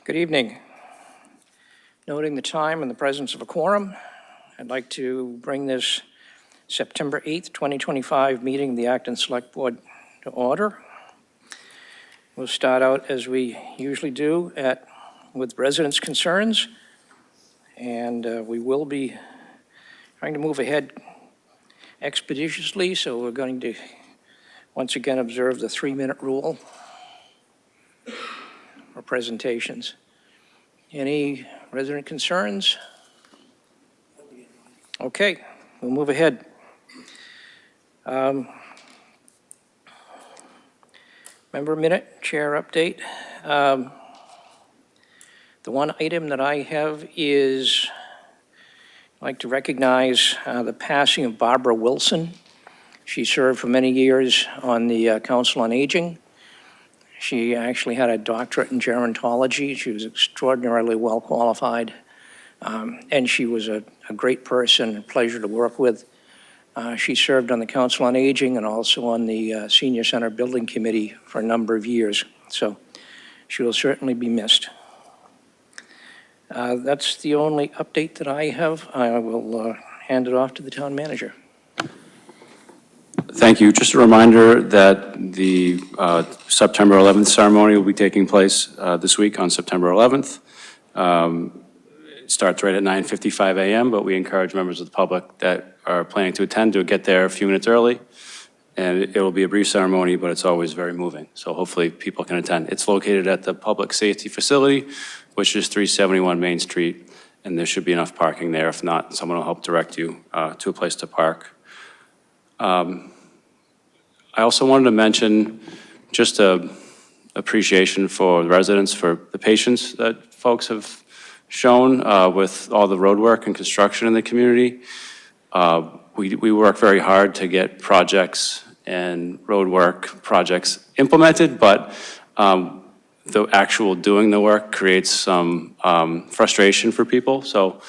Good evening. Noting the time and the presence of a quorum, I'd like to bring this September 8th, 2025 meeting of the Acton Select Board to order. We'll start out as we usually do with residents' concerns, and we will be trying to move ahead expeditiously, so we're going to once again observe the 3-minute rule for presentations. Any resident concerns? Okay, we'll move ahead. Member minute, chair update. The one item that I have is I'd like to recognize the passing of Barbara Wilson. She served for many years on the Council on Aging. She actually had a doctorate in gerontology. She was extraordinarily well qualified, and she was a great person, a pleasure to work with. She served on the Council on Aging and also on the Senior Center Building Committee for a number of years, so she will certainly be missed. That's the only update that I have. I will hand it off to the town manager. Thank you. Just a reminder that the September 11th ceremony will be taking place this week on September 11th. It starts right at 9:55 a.m., but we encourage members of the public that are planning to attend to get there a few minutes early. And it will be a brief ceremony, but it's always very moving. So hopefully people can attend. It's located at the Public Safety Facility, which is 371 Main Street, and there should be enough parking there. If not, someone will help direct you to a place to park. I also wanted to mention just an appreciation for the residents for the patience that folks have shown with all the road work and construction in the community. We work very hard to get projects and road work projects implemented, but the actual doing the work creates some frustration for people. So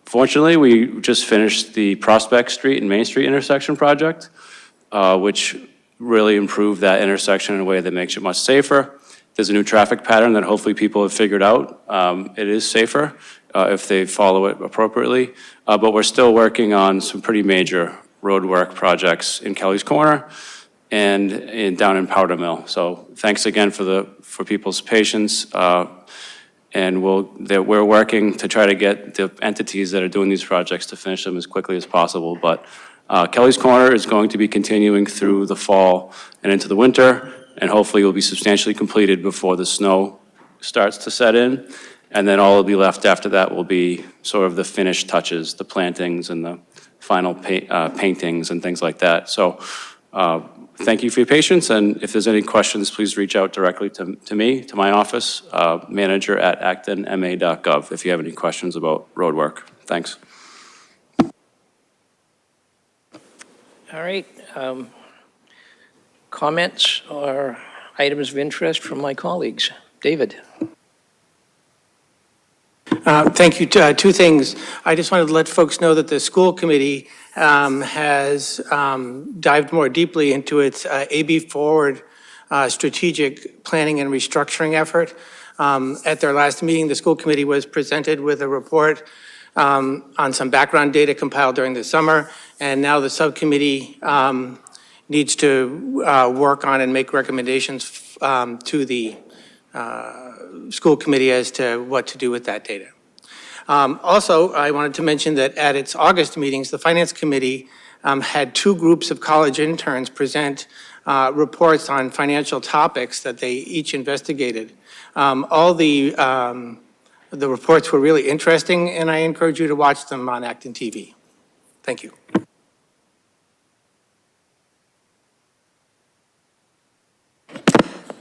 fortunately, we just finished the Prospect Street and Main Street intersection project, which really improved that intersection in a way that makes it much safer. There's a new traffic pattern that hopefully people have figured out. It is safer if they follow it appropriately, but we're still working on some pretty major road work projects in Kelly's Corner and down in Powder Mill. So thanks again for people's patience. And we're working to try to get the entities that are doing these projects to finish them as quickly as possible. But Kelly's Corner is going to be continuing through the fall and into the winter, and hopefully will be substantially completed before the snow starts to set in. And then all will be left after that will be sort of the finished touches, the plantings and the final paintings and things like that. So thank you for your patience, and if there's any questions, please reach out directly to me, to my office, manager@actonma.gov, if you have any questions about road work. Thanks. All right. Comments or items of interest from my colleagues? David. Thank you. Two things. I just wanted to let folks know that the school committee has dived more deeply into its AB Forward strategic planning and restructuring effort. At their last meeting, the school committee was presented with a report on some background data compiled during the summer, and now the subcommittee needs to work on and make recommendations to the school committee as to what to do with that data. Also, I wanted to mention that at its August meetings, the Finance Committee had 2 groups of college interns present reports on financial topics that they each investigated. All the reports were really interesting, and I encourage you to watch them on ActonTV. Thank you.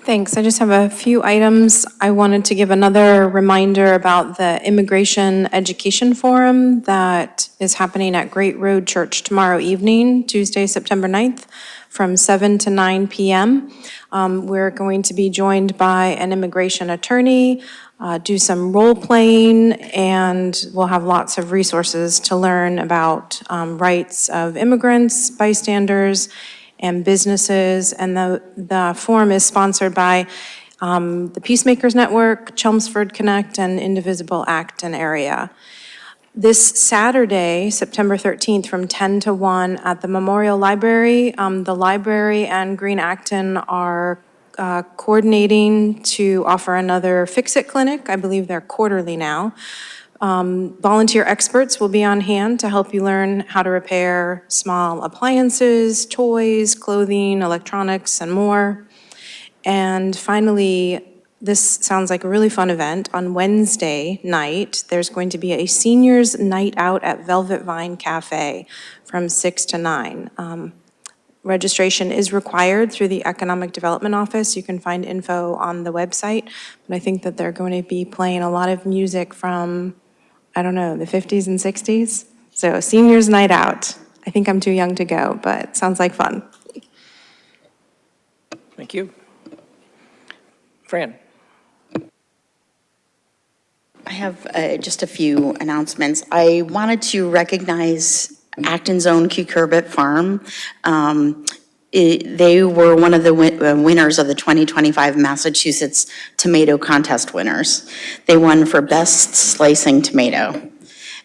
Thanks. I just have a few items. I wanted to give another reminder about the Immigration Education Forum that is happening at Great Road Church tomorrow evening, Tuesday, September 9th, from 7 to 9 p.m. We're going to be joined by an immigration attorney, do some role playing, and we'll have lots of resources to learn about rights of immigrants, bystanders, and businesses. And the forum is sponsored by the Peacemakers Network, Chelmsford Connect, and Indivisible Acton area. This Saturday, September 13th, from 10 to 1 at the Memorial Library, the library and Green Acton are coordinating to offer another Fix-It clinic. I believe they're quarterly now. Volunteer experts will be on hand to help you learn how to repair small appliances, toys, clothing, electronics, and more. And finally, this sounds like a really fun event. On Wednesday night, there's going to be a seniors' night out at Velvet Vine Cafe from 6 to 9. Registration is required through the Economic Development Office. You can find info on the website, but I think that they're going to be playing a lot of music from, I don't know, the 50s and 60s. So seniors' night out. I think I'm too young to go, but sounds like fun. Thank you. Fran? I have just a few announcements. I wanted to recognize Acton's own Cucurbit Farm. They were one of the winners of the 2025 Massachusetts Tomato Contest winners. They won for Best Slicing Tomato.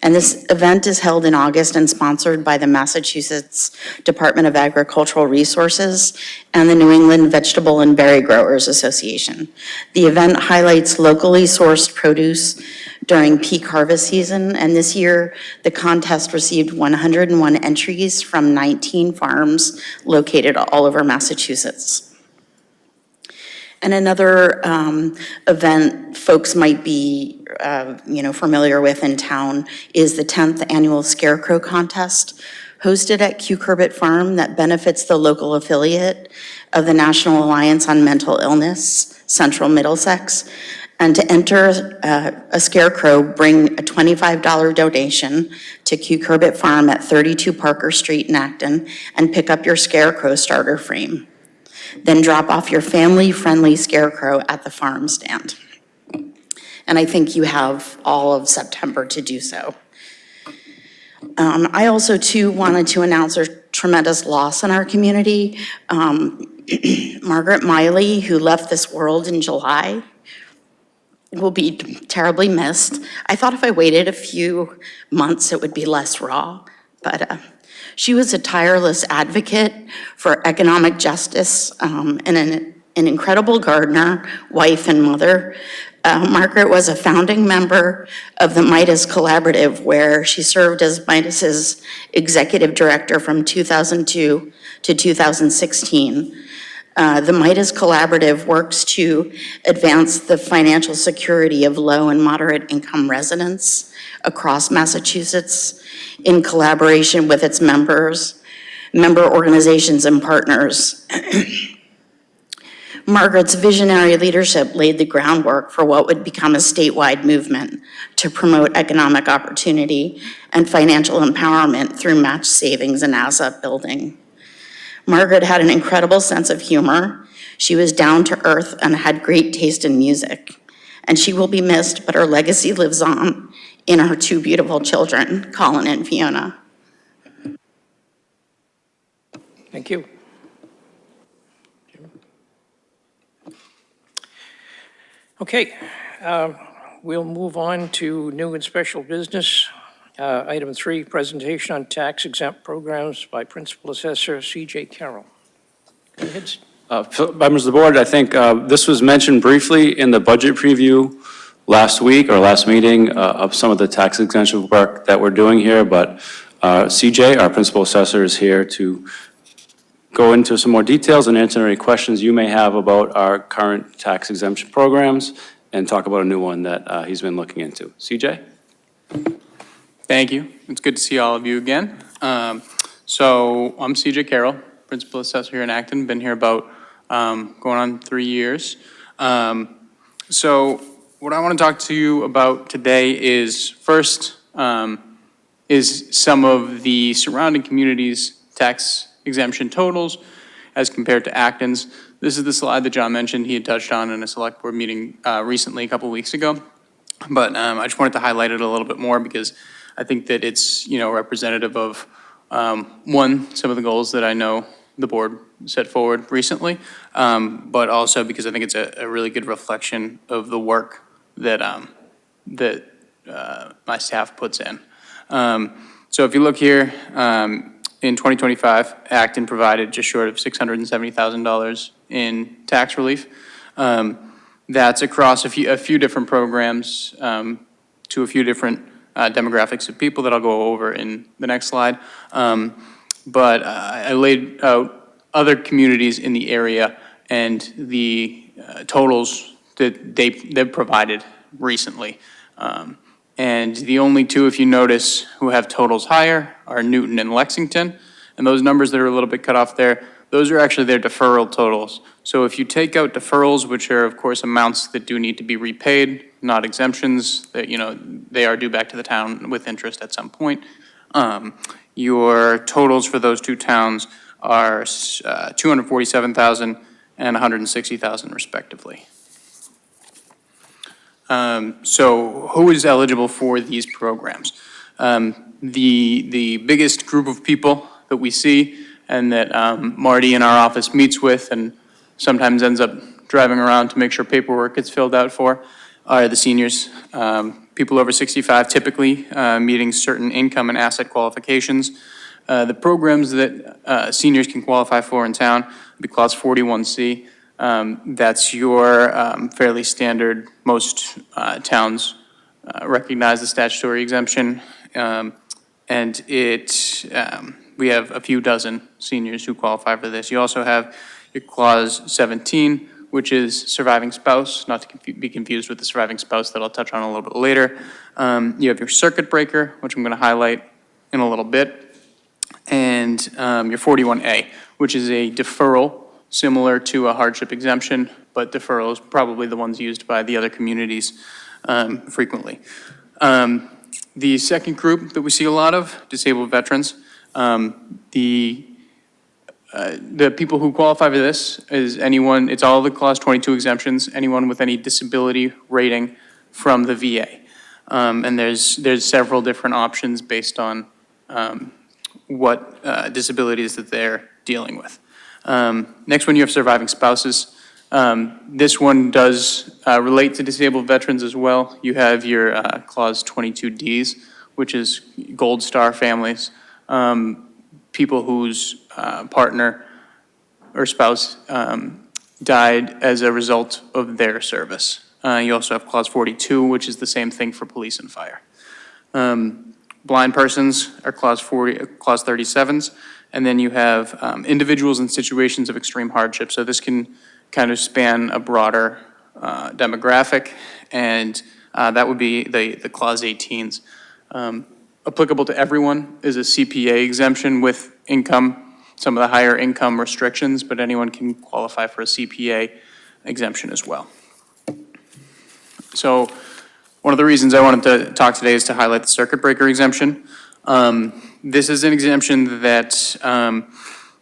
And this event is held in August and sponsored by the Massachusetts Department of Agricultural Resources and the New England Vegetable and Berry Growers Association. The event highlights locally sourced produce during peak harvest season, and this year the contest received 101 entries from 19 farms located all over Massachusetts. And another event folks might be, familiar with in town is the 10th Annual Scarecrow Contest hosted at Cucurbit Farm that benefits the local affiliate of the National Alliance on Mental Illness, Central Middlesex. And to enter a scarecrow, bring a $25 donation to Cucurbit Farm at 32 Parker Street in Acton and pick up your scarecrow starter frame. Then drop off your family-friendly scarecrow at the farm stand. And I think you have all of September to do so. I also, too, wanted to announce a tremendous loss in our community. Margaret Miley, who left this world in July, will be terribly missed. I thought if I waited a few months, it would be less raw, but she was a tireless advocate for economic justice and an incredible gardener, wife, and mother. Margaret was a founding member of the Midas Collaborative, where she served as Midas's executive director from 2002 to 2016. The Midas Collaborative works to advance the financial security of low and moderate income residents across Massachusetts in collaboration with its members, member organizations, and partners. Margaret's visionary leadership laid the groundwork for what would become a statewide movement to promote economic opportunity and financial empowerment through match savings and asset building. Margaret had an incredible sense of humor. She was down to earth and had great taste in music. And she will be missed, but her legacy lives on in her two beautiful children, Colin and Fiona. Thank you. Okay, we'll move on to new and special business. Item 3, presentation on tax exempt programs by Principal Assessor C.J. Carroll. Go ahead. Members of the board, I think this was mentioned briefly in the budget preview last week or last meeting of some of the tax exemption work that we're doing here, but CJ, our principal assessor, is here to go into some more details and answer any questions you may have about our current tax exemption programs and talk about a new one that he's been looking into. CJ? Thank you. It's good to see all of you again. So I'm CJ Carroll, principal assessor here in Acton. Been here about going on 3 years. So what I want to talk to you about today is first is some of the surrounding communities' tax exemption totals as compared to Acton's. This is the slide that John mentioned he had touched on in a select board meeting recently, a couple weeks ago. But I just wanted to highlight it a little bit more because I think that it's, representative of, one, some of the goals that I know the board set forward recently, but also because I think it's a really good reflection of the work that, my staff puts in. So if you look here, in 2025, Acton provided just short of $670,000 in tax relief. That's across a few different programs, to a few different demographics of people that I'll go over in the next slide. But I laid out other communities in the area and the totals that they've provided recently. And the only two, if you notice, who have totals higher are Newton and Lexington. And those numbers that are a little bit cut off there, those are actually their deferral totals. So if you take out deferrals, which are of course amounts that do need to be repaid, not exemptions, that, you know, they are due back to the town with interest at some point, your totals for those two towns are $247,000 and $160,000 respectively. So who is eligible for these programs? The biggest group of people that we see and that Marty in our office meets with and sometimes ends up driving around to make sure paperwork gets filled out for are the seniors. People over 65 typically meeting certain income and asset qualifications. The programs that seniors can qualify for in town would be Clause 41C. That's your fairly standard, most towns recognize the statutory exemption. And we have a few dozen seniors who qualify for this. You also have your Clause 17, which is surviving spouse, not to be confused with the surviving spouse that I'll touch on a little bit later. You have your circuit breaker, which I'm going to highlight in a little bit, and your 41A, which is a deferral similar to a hardship exemption, but deferral is probably the ones used by the other communities frequently. The second group that we see a lot of, disabled veterans, the people who qualify for this is anyone, it's all the Clause 22 exemptions, anyone with any disability rating from the VA. And there's several different options based on what disabilities that they're dealing with. Next one, you have surviving spouses. This one does relate to disabled veterans as well. You have your Clause 22Ds, which is Gold Star families, people whose partner or spouse died as a result of their service. You also have Clause 42, which is the same thing for police and fire. Blind persons are Clause 37s. And then you have individuals in situations of extreme hardship. So this can kind of span a broader demographic, and that would be the Clause 18s. Applicable to everyone is a CPA exemption with income, some of the higher income restrictions, but anyone can qualify for a CPA exemption as well. So one of the reasons I wanted to talk today is to highlight the circuit breaker exemption. This is an exemption that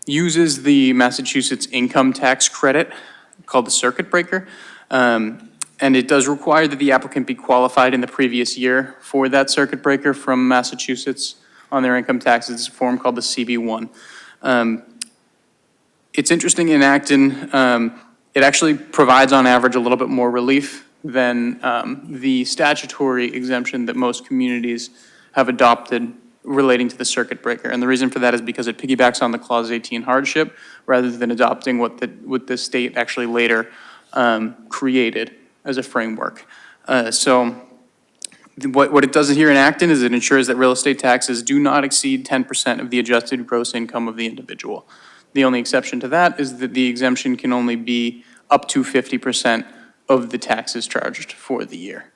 uses the Massachusetts income tax credit called the circuit breaker. And it does require that the applicant be qualified in the previous year for that circuit breaker from Massachusetts on their income taxes. It's a form called the CB1. It's interesting in Acton, it actually provides on average a little bit more relief than the statutory exemption that most communities have adopted relating to the circuit breaker. And the reason for that is because it piggybacks on the Clause 18 hardship rather than adopting what the state actually later created as a framework. So what it does here in Acton is it ensures that real estate taxes do not exceed 10% of the adjusted gross income of the individual. The only exception to that is that the exemption can only be up to 50% of the taxes charged for the year.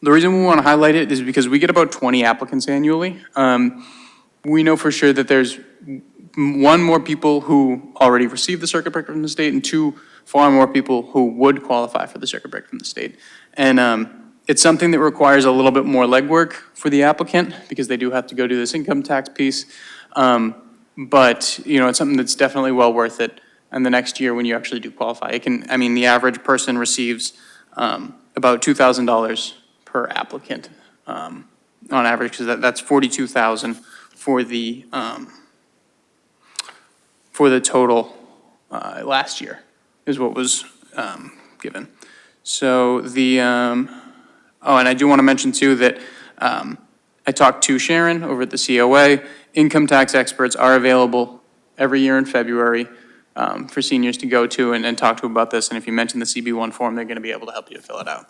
The reason we want to highlight it is because we get about 20 applicants annually. We know for sure that there's one, more people who already received the circuit breaker from the state, and two, far more people who would qualify for the circuit breaker from the state. And it's something that requires a little bit more legwork for the applicant because they do have to go do this income tax piece. But you know, it's something that's definitely well worth it. And the next year when you actually do qualify, it can, I mean, the average person receives about $2,000 per applicant on average, because that's $42,000 for the for the total last year is what was given. So oh, and I do want to mention too that I talked to Sharon over at the COA. Income tax experts are available every year in February for seniors to go to and talk to about this. And if you mention the CB1 form, they're going to be able to help you fill it out.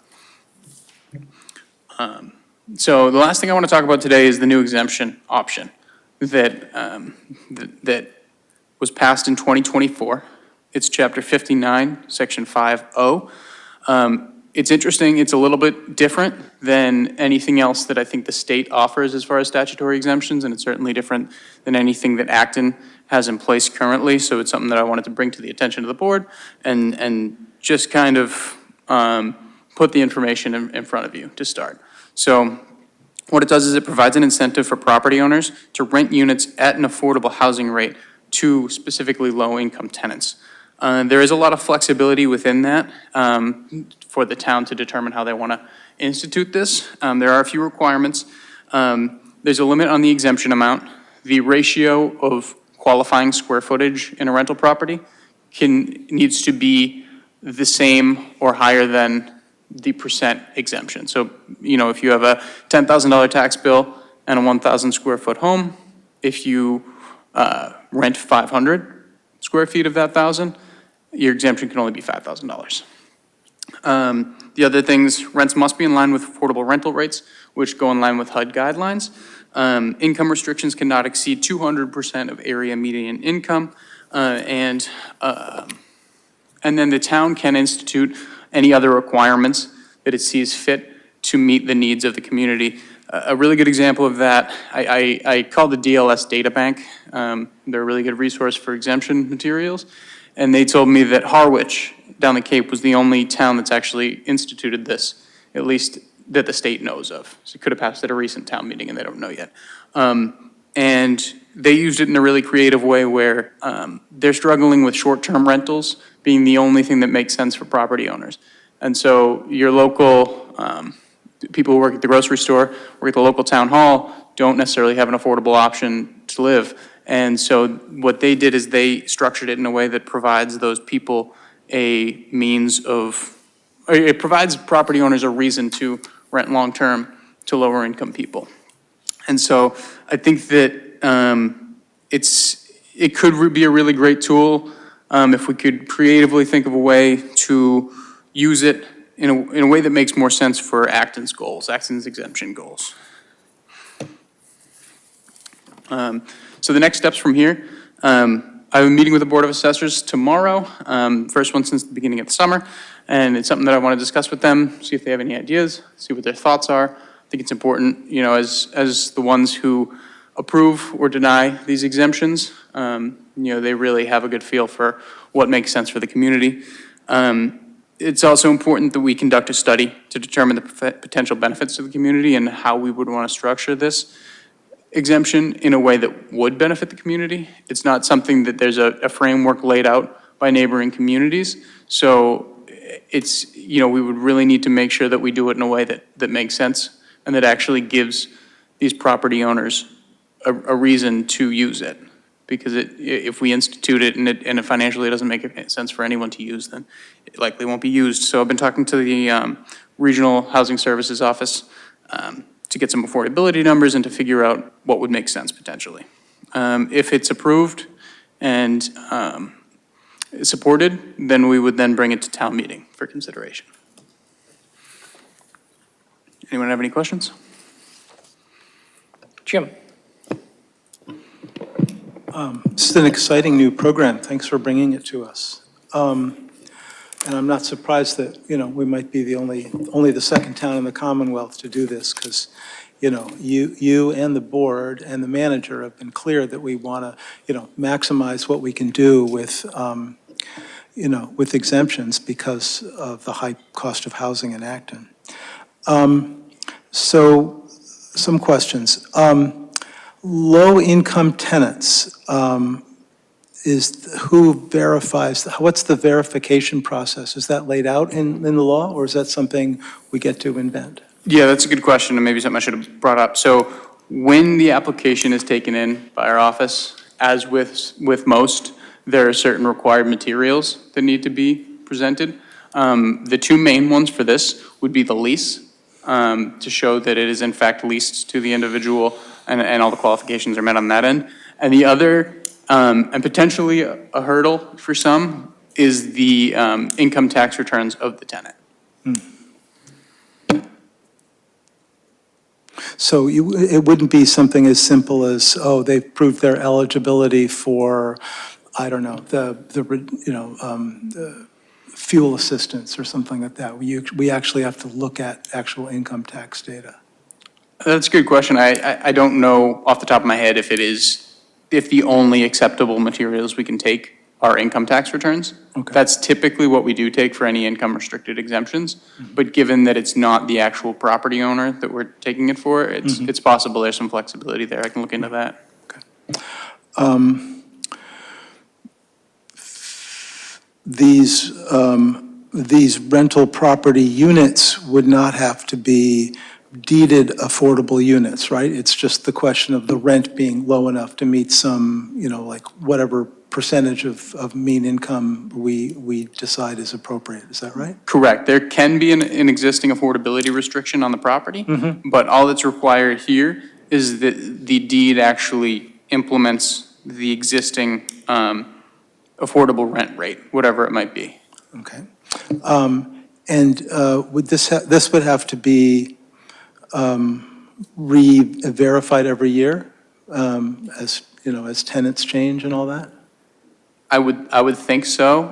So the last thing I want to talk about today is the new exemption option that that was passed in 2024. It's Chapter 59, Section 5O. It's interesting. It's a little bit different than anything else that I think the state offers as far as statutory exemptions, and it's certainly different than anything that Acton has in place currently. So it's something that I wanted to bring to the attention of the board and just kind of put the information in front of you to start. So what it does is it provides an incentive for property owners to rent units at an affordable housing rate to specifically low-income tenants. There is a lot of flexibility within that for the town to determine how they want to institute this. There are a few requirements. There's a limit on the exemption amount. The ratio of qualifying square footage in a rental property needs to be the same or higher than the percent exemption. So, you know, if you have a $10,000 tax bill and a 1,000 square foot home, if you rent 500 square feet of that 1,000, your exemption can only be $5,000. The other things, rents must be in line with affordable rental rates, which go in line with HUD guidelines. Income restrictions cannot exceed 200% of area median income. And then the town can institute any other requirements that it sees fit to meet the needs of the community. A really good example of that, I call the DLS Data Bank. They're a really good resource for exemption materials. And they told me that Harwich down the Cape was the only town that's actually instituted this, at least that the state knows of. So it could have passed at a recent town meeting and they don't know yet. And they used it in a really creative way where they're struggling with short-term rentals being the only thing that makes sense for property owners. And so your local people who work at the grocery store, work at the local town hall, don't necessarily have an affordable option to live. And so what they did is they structured it in a way that provides those people a means of, it provides property owners a reason to rent long-term to lower income people. And so I think that it could be a really great tool if we could creatively think of a way to use it in a way that makes more sense for Acton's goals, Acton's exemption goals. So the next steps from here, I have a meeting with the Board of Assessors tomorrow, first one since the beginning of the summer, and it's something that I want to discuss with them, see if they have any ideas, see what their thoughts are. I think it's important, you know, as the ones who approve or deny these exemptions, you know, they really have a good feel for what makes sense for the community. It's also important that we conduct a study to determine the potential benefits to the community and how we would want to structure this exemption in a way that would benefit the community. It's not something that there's a framework laid out by neighboring communities. So it's, you know, we would really need to make sure that we do it in a way that makes sense and that actually gives these property owners a reason to use it. Because if we institute it and it financially doesn't make sense for anyone to use, then it likely won't be used. So I've been talking to the Regional Housing Services Office to get some affordability numbers and to figure out what would make sense potentially. If it's approved and supported, then we would then bring it to town meeting for consideration. Anyone have any questions? Jim? This is an exciting new program. Thanks for bringing it to us. And I'm not surprised that, you know, we might be the only the second town in the Commonwealth to do this because, you know, you and the board and the manager have been clear that we want to, you know, maximize what we can do with, you know, with exemptions because of the high cost of housing in Acton. So some questions. Low-income tenants, who verifies, what's the verification process? Is that laid out in the law, or is that something we get to invent? Yeah, that's a good question, and maybe something I should have brought up. So when the application is taken in by our office, as with most, there are certain required materials that need to be presented. The two main ones for this would be the lease, to show that it is in fact leased to the individual and all the qualifications are met on that end. And the other, and potentially a hurdle for some, is the income tax returns of the tenant. So it wouldn't be something as simple as, oh, they've proved their eligibility for, I don't know, the fuel assistance or something like that. We actually have to look at actual income tax data. That's a good question. I don't know off the top of my head if the only acceptable materials we can take are income tax returns. Okay. That's typically what we do take for any income restricted exemptions. But given that it's not the actual property owner that we're taking it for, it's possible there's some flexibility there. I can look into that. These rental property units would not have to be deeded affordable units, right? It's just the question of the rent being low enough to meet some, like whatever percentage of mean income we decide is appropriate. Is that right? Correct. There can be an existing affordability restriction on the property, but all that's required here is that the deed actually implements the existing affordable rent rate, whatever it might be. Okay. And would this would have to be re-verified every year, as tenants change and all that? I would think so.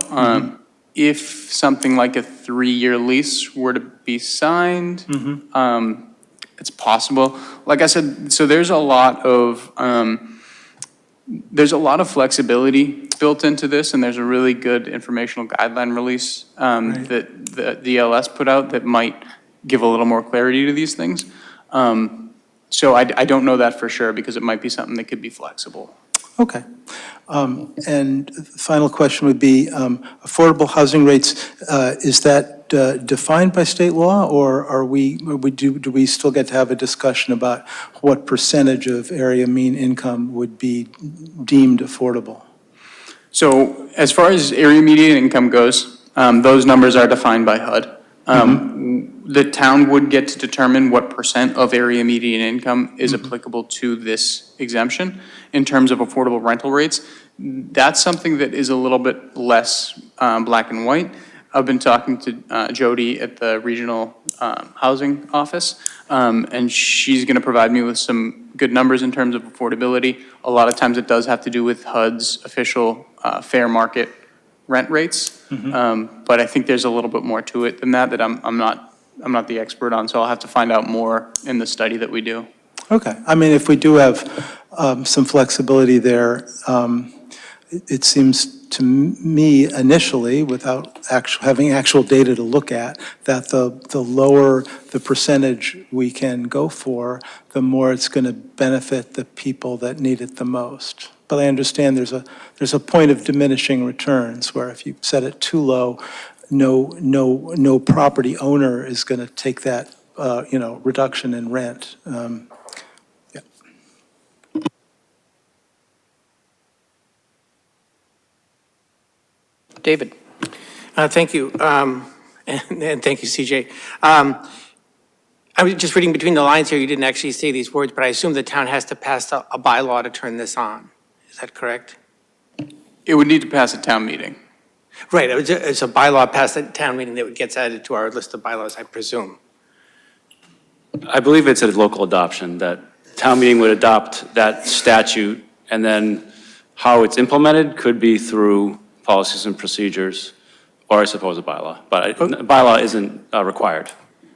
If something like a 3-year lease were to be signed, it's possible. Like I said, so there's a lot of flexibility built into this, and there's a really good informational guideline release that the DLS put out that might give a little more clarity to these things. So I don't know that for sure, because it might be something that could be flexible. Okay. And final question would be, affordable housing rates, is that defined by state law, or do we still get to have a discussion about what percentage of area mean income would be deemed affordable? So as far as area median income goes, those numbers are defined by HUD. The town would get to determine what percent of area median income is applicable to this exemption. In terms of affordable rental rates, that's something that is a little bit less black and white. I've been talking to Jody at the regional housing office, and she's going to provide me with some good numbers in terms of affordability. A lot of times it does have to do with HUD's official fair market rent rates, but I think there's a little bit more to it than that I'm not the expert on, so I'll have to find out more in the study that we do. Okay. I mean, if we do have some flexibility there, it seems to me initially, without having actual data to look at, that the lower the percentage we can go for, the more it's going to benefit the people that need it the most. But I understand there's a point of diminishing returns where if you set it too low, no property owner is going to take that reduction in rent. David? Thank you, and thank you, CJ. I was just reading between the lines here. You didn't actually say these words, but I assume the town has to pass a bylaw to turn this on. Is that correct? It would need to pass a town meeting. Right, it's a bylaw passed at town meeting that gets added to our list of bylaws, I presume. I believe it's a local adoption, that town meeting would adopt that statute, and then how it's implemented could be through policies and procedures, or I suppose a bylaw. But a bylaw isn't required.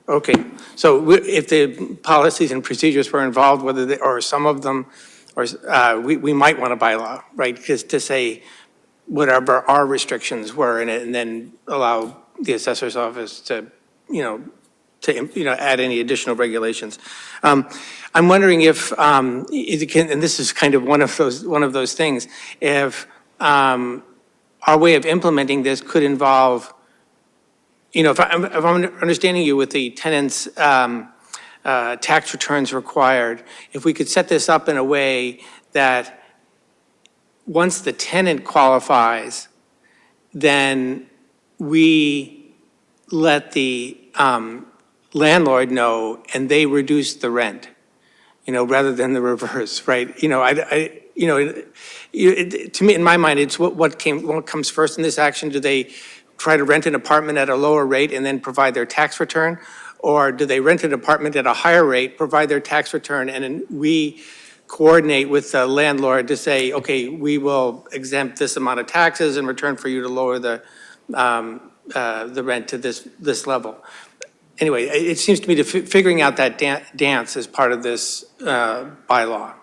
Okay, so if the policies and procedures were involved, whether they, or some of them, or we might want a bylaw, right? Just to say whatever our restrictions were in it, and then allow the assessor's office to, add any additional regulations. I'm wondering if it can, and this is kind of one of those things, if our way of implementing this could involve, if I'm understanding you with the tenants' tax returns required, if we could set this up in a way that once the tenant qualifies, then we let the landlord know and they reduce the rent, rather than the reverse, right? To me, in my mind, it's what comes first in this action. Do they try to rent an apartment at a lower rate and then provide their tax return? Or do they rent an apartment at a higher rate, provide their tax return, and then we coordinate with the landlord to say, okay, we will exempt this amount of taxes in return for you to lower the rent to this level. Anyway, it seems to me figuring out that dance is part of this bylaw.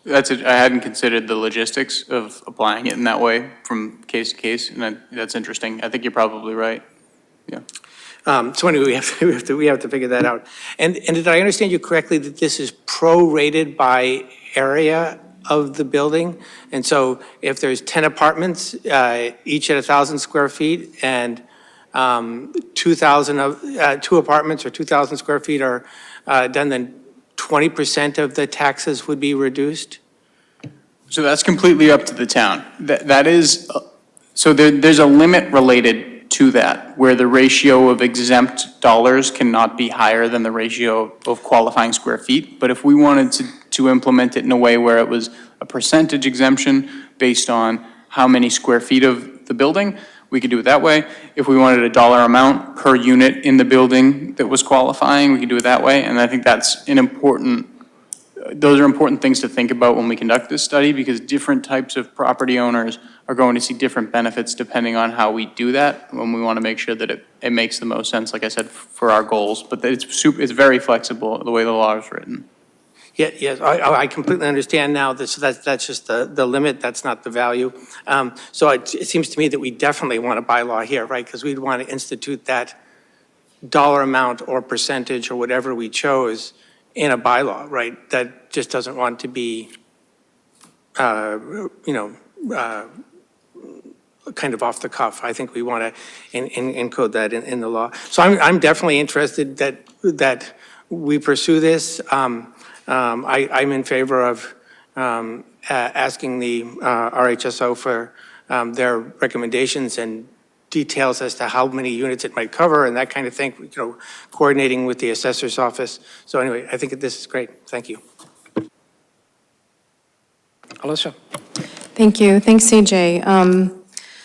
That's it. I hadn't considered the logistics of applying it in that way from case to case, and that's interesting. I think you're probably right. Yeah. So anyway, we have to figure that out. And did I understand you correctly that this is prorated by area of the building? And so if there's 10 apartments, each at 1,000 square feet, and 2,000 of, 2 apartments or 2,000 square feet are done, then 20% of the taxes would be reduced? So that's completely up to the town. That is, so there's a limit related to that, where the ratio of exempt dollars cannot be higher than the ratio of qualifying square feet. But if we wanted to implement it in a way where it was a percentage exemption based on how many square feet of the building, we could do it that way. If we wanted a dollar amount per unit in the building that was qualifying, we could do it that way. And I think that's those are important things to think about when we conduct this study, because different types of property owners are going to see different benefits depending on how we do that, when we want to make sure that it makes the most sense, like I said, for our goals. But that it's very flexible, the way the law is written. Yeah, yes, I completely understand now. So that's just the limit, that's not the value. So it seems to me that we definitely want a bylaw here, right? Because we'd want to institute that dollar amount or percentage or whatever we chose in a bylaw, right? That just doesn't want to be, kind of off the cuff. I think we want to encode that in the law. So I'm definitely interested that we pursue this. I'm in favor of asking the RHSO for their recommendations and details as to how many units it might cover and that kind of thing, coordinating with the assessor's office. So anyway, I think that this is great. Thank you. Alyssa? Thank you. Thanks, CJ.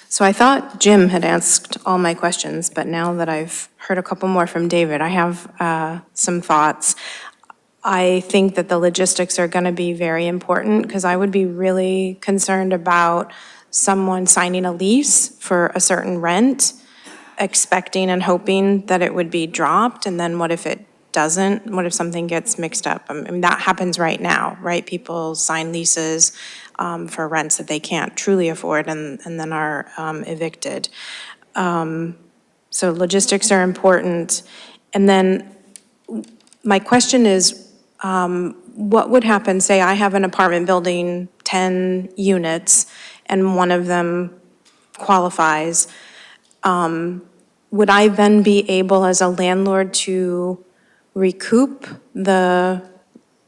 So I thought Jim had asked all my questions, but now that I've heard a couple more from David, I have some thoughts. I think that the logistics are going to be very important, because I would be really concerned about someone signing a lease for a certain rent, expecting and hoping that it would be dropped, and then what if it doesn't? What if something gets mixed up? I mean, that happens right now, right? People sign leases for rents that they can't truly afford and then are evicted. So logistics are important. And then my question is, what would happen, say I have an apartment building, 10 units, and one of them qualifies, would I then be able as a landlord to recoup the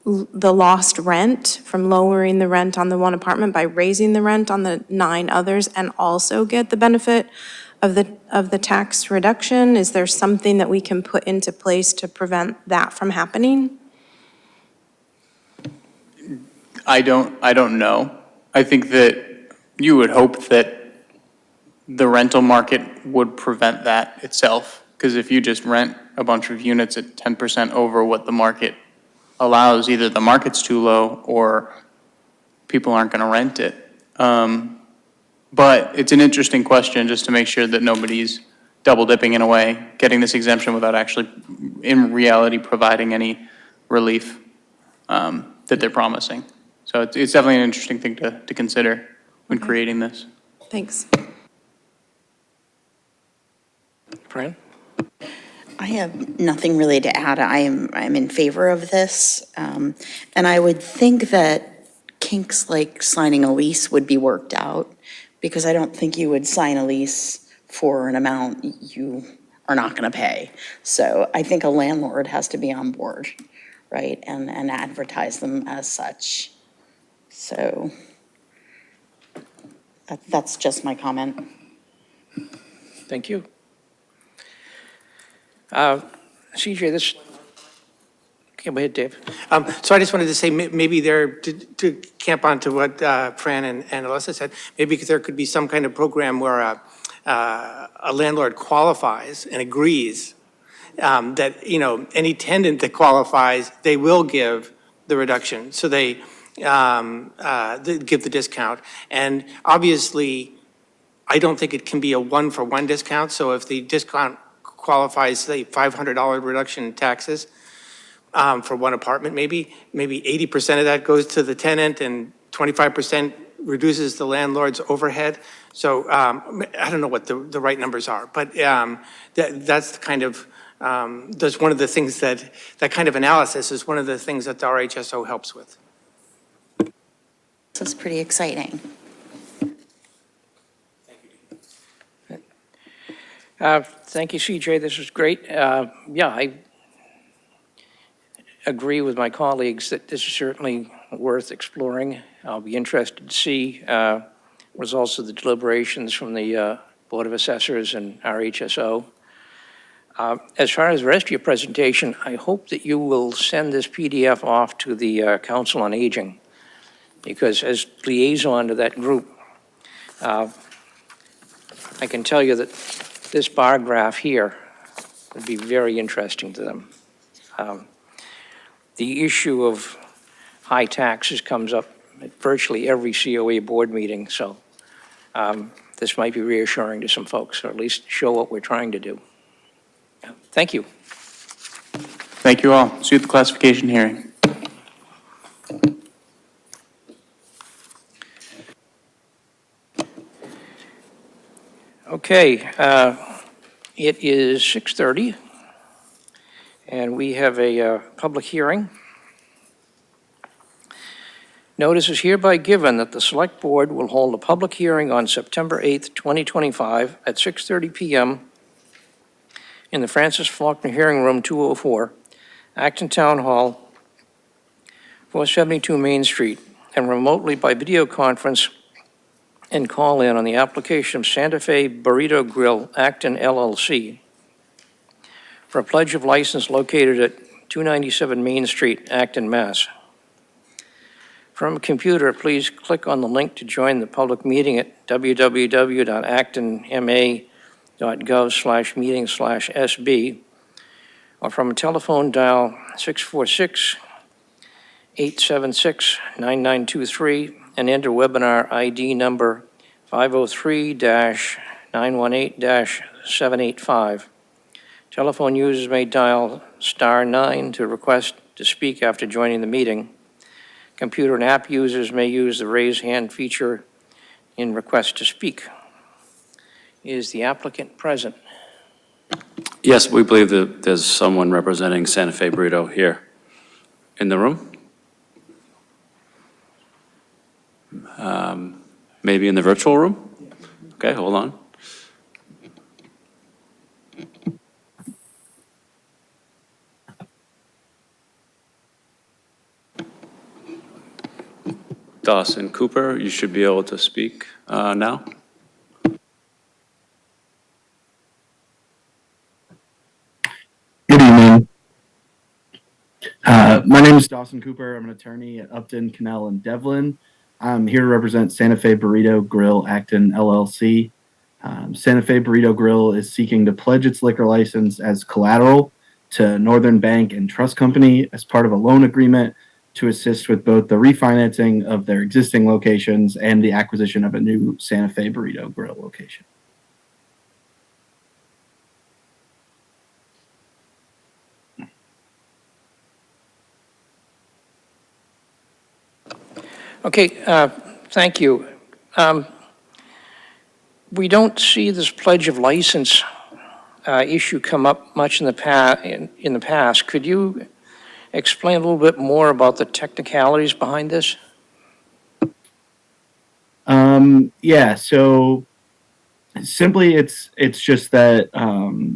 lost rent from lowering the rent on the one apartment by raising the rent on the 9 others and also get the benefit of the tax reduction? Is there something that we can put into place to prevent that from happening? I don't know. I think that you would hope that the rental market would prevent that itself, because if you just rent a bunch of units at 10% over what the market allows, either the market's too low or people aren't going to rent it. But it's an interesting question, just to make sure that nobody's double dipping in a way, getting this exemption without actually, in reality, providing any relief that they're promising. So it's definitely an interesting thing to consider when creating this. Thanks. Fran? I have nothing really to add. I'm in favor of this. And I would think that kinks like signing a lease would be worked out, because I don't think you would sign a lease for an amount you are not going to pay. So I think a landlord has to be on board, right, and advertise them as such. So That's just my comment. Thank you. CJ, this, go ahead, Dave. So I just wanted to say, maybe there, to camp on to what Fran and Alyssa said, maybe there could be some kind of program where a landlord qualifies and agrees that, any tenant that qualifies, they will give the reduction. So they give the discount. And obviously, I don't think it can be a one-for-one discount. So if the discount qualifies, say, $500 reduction in taxes, for one apartment, maybe 80% of that goes to the tenant and 25% reduces the landlord's overhead. So I don't know what the right numbers are, but that's the kind of, that's one of the things that kind of analysis is one of the things that the RHSO helps with. This is pretty exciting. Thank you, CJ. This was great. Yeah, I agree with my colleagues that this is certainly worth exploring. I'll be interested to see results of the deliberations from the Board of Assessors and RHSO. As far as the rest of your presentation, I hope that you will send this PDF off to the Council on Aging, because as liaison to that group, I can tell you that this bar graph here would be very interesting to them. The issue of high taxes comes up at virtually every COA board meeting, so this might be reassuring to some folks, or at least show what we're trying to do. Thank you. Thank you all. See you at the classification hearing. Okay, it is 6:30, and we have a public hearing. Notice is hereby given that the Select Board will hold a public hearing on September 8th, 2025, at 6:30 p.m. in the Francis Faulkner Hearing Room 204, Acton Town Hall, 472 Main Street, and remotely by video conference and call-in on the application of Santa Fe Burrito Grill, Acton LLC, for a pledge of license located at 297 Main Street, Acton, Mass. From a computer, please click on the link to join the public meeting at www.actonma.gov/meeting/SB, or from a telephone, dial 646-876-9923 and enter webinar ID number 503-918-785. Telephone users may dial *9 to request to speak after joining the meeting. Computer and app users may use the raise hand feature in request to speak. Is the applicant present? Yes, we believe that there's someone representing Santa Fe Burrito here in the room. Maybe in the virtual room? Okay, hold on. Dawson Cooper, you should be able to speak now. Good evening. My name is Dawson Cooper. I'm an attorney at Upton, Cannell, and Devlin. I'm here to represent Santa Fe Burrito Grill, Acton LLC. Santa Fe Burrito Grill is seeking to pledge its liquor license as collateral to Northern Bank and Trust Company as part of a loan agreement to assist with both the refinancing of their existing locations and the acquisition of a new Santa Fe Burrito Grill location. Okay, thank you. We don't see this pledge of license issue come up much in the past. Could you explain a little bit more about the technicalities behind this? Yeah, so simply it's just that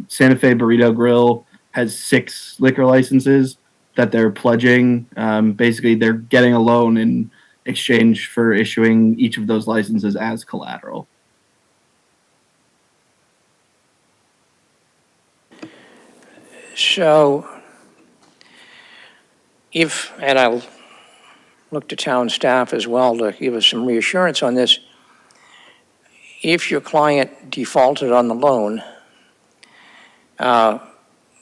Santa Fe Burrito Grill has 6 liquor licenses that they're pledging. Basically, they're getting a loan in exchange for issuing each of those licenses as collateral. So if, and I'll look to town staff as well to give us some reassurance on this, if your client defaulted on the loan,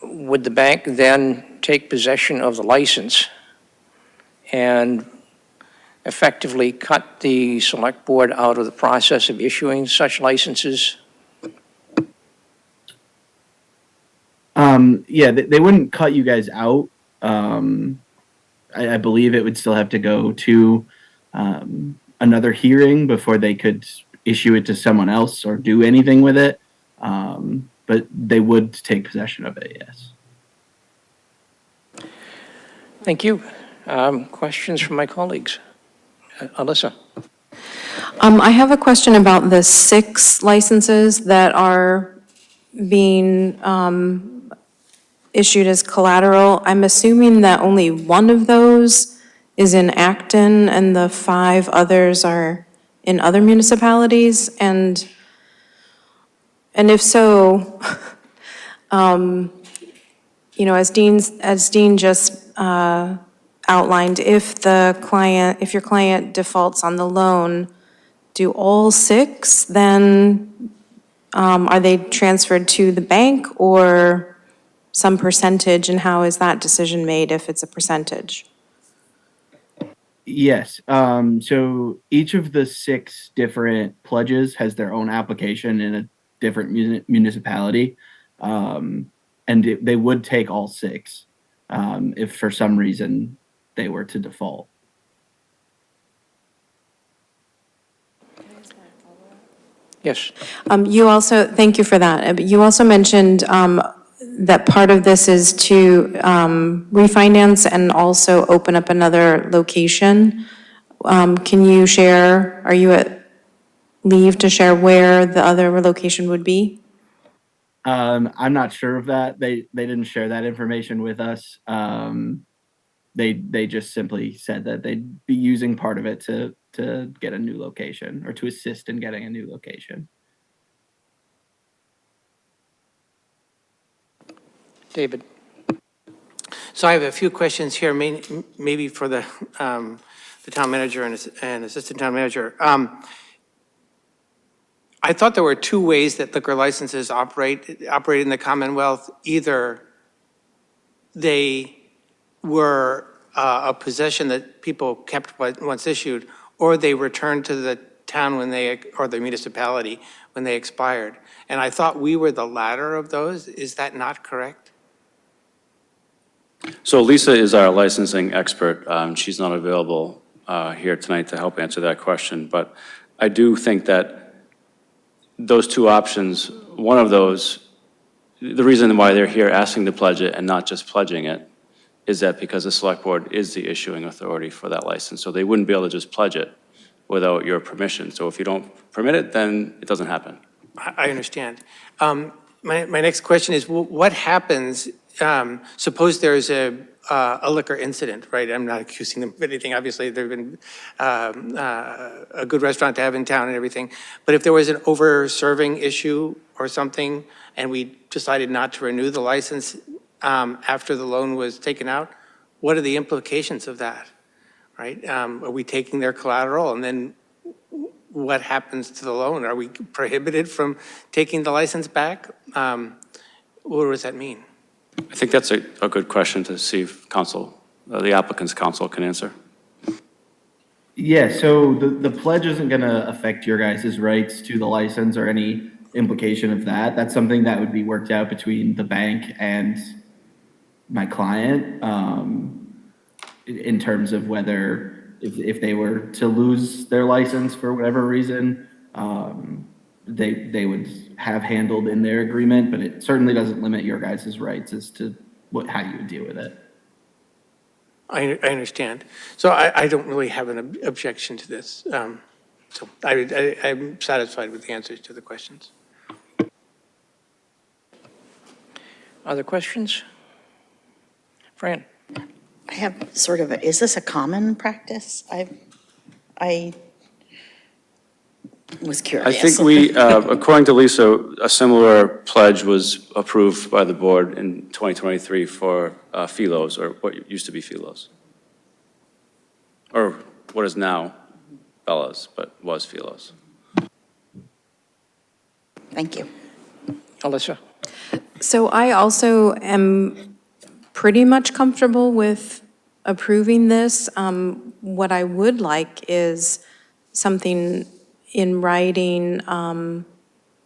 would the bank then take possession of the license and effectively cut the select board out of the process of issuing such licenses? Yeah, they wouldn't cut you guys out. I believe it would still have to go to another hearing before they could issue it to someone else or do anything with it. But they would take possession of it, yes. Thank you. Questions from my colleagues? Alyssa? I have a question about the 6 licenses that are being issued as collateral. I'm assuming that only one of those is in Acton and the 5 others are in other municipalities? And if so, as Dean just outlined, if your client defaults on the loan, do all 6 then, are they transferred to the bank or some percentage, and how is that decision made if it's a percentage? Yes. So each of the 6 different pledges has their own application in a different municipality. And they would take all 6 if for some reason they were to default. Yes. Thank you for that. But you also mentioned that part of this is to refinance and also open up another location. Can you share, are you at leave to share where the other location would be? I'm not sure of that. They didn't share that information with us. They just simply said that they'd be using part of it to get a new location or to assist in getting a new location. David? So I have a few questions here, maybe for the town manager and assistant town manager. I thought there were 2 ways that liquor licenses operate in the Commonwealth. Either they were a possession that people kept once issued, or they returned to the town or the municipality when they expired. And I thought we were the latter of those. Is that not correct? So Lisa is our licensing expert. She's not available here tonight to help answer that question, but I do think that those 2 options, one of those, the reason why they're here asking to pledge it and not just pledging it is that because the select board is the issuing authority for that license. So they wouldn't be able to just pledge it without your permission. So if you don't permit it, then it doesn't happen. I understand. My next question is, what happens, suppose there's a liquor incident, right? I'm not accusing them of anything. Obviously, they've been a good restaurant to have in town and everything. But if there was an over-serving issue or something, and we decided not to renew the license after the loan was taken out, what are the implications of that, right? Are we taking their collateral, and then what happens to the loan? Are we prohibited from taking the license back? What does that mean? I think that's a good question to see if the applicant's counsel can answer. Yeah, so the pledge isn't going to affect your guys' rights to the license or any implication of that. That's something that would be worked out between the bank and my client in terms of whether if they were to lose their license for whatever reason, they would have handled in their agreement, but it certainly doesn't limit your guys' rights as to how you would deal with it. I understand. So I don't really have an objection to this. So I'm satisfied with the answers to the questions. Other questions? Fran? I have sort of is this a common practice? I was I curious. think we, according to Lisa, a similar pledge was approved by the board in 2023 for Philos, or what used to be Philos. Or what is now Bella's, but was Philos. Thank you. Alyssa? So I also am pretty much comfortable with approving this. What I would like is something in writing,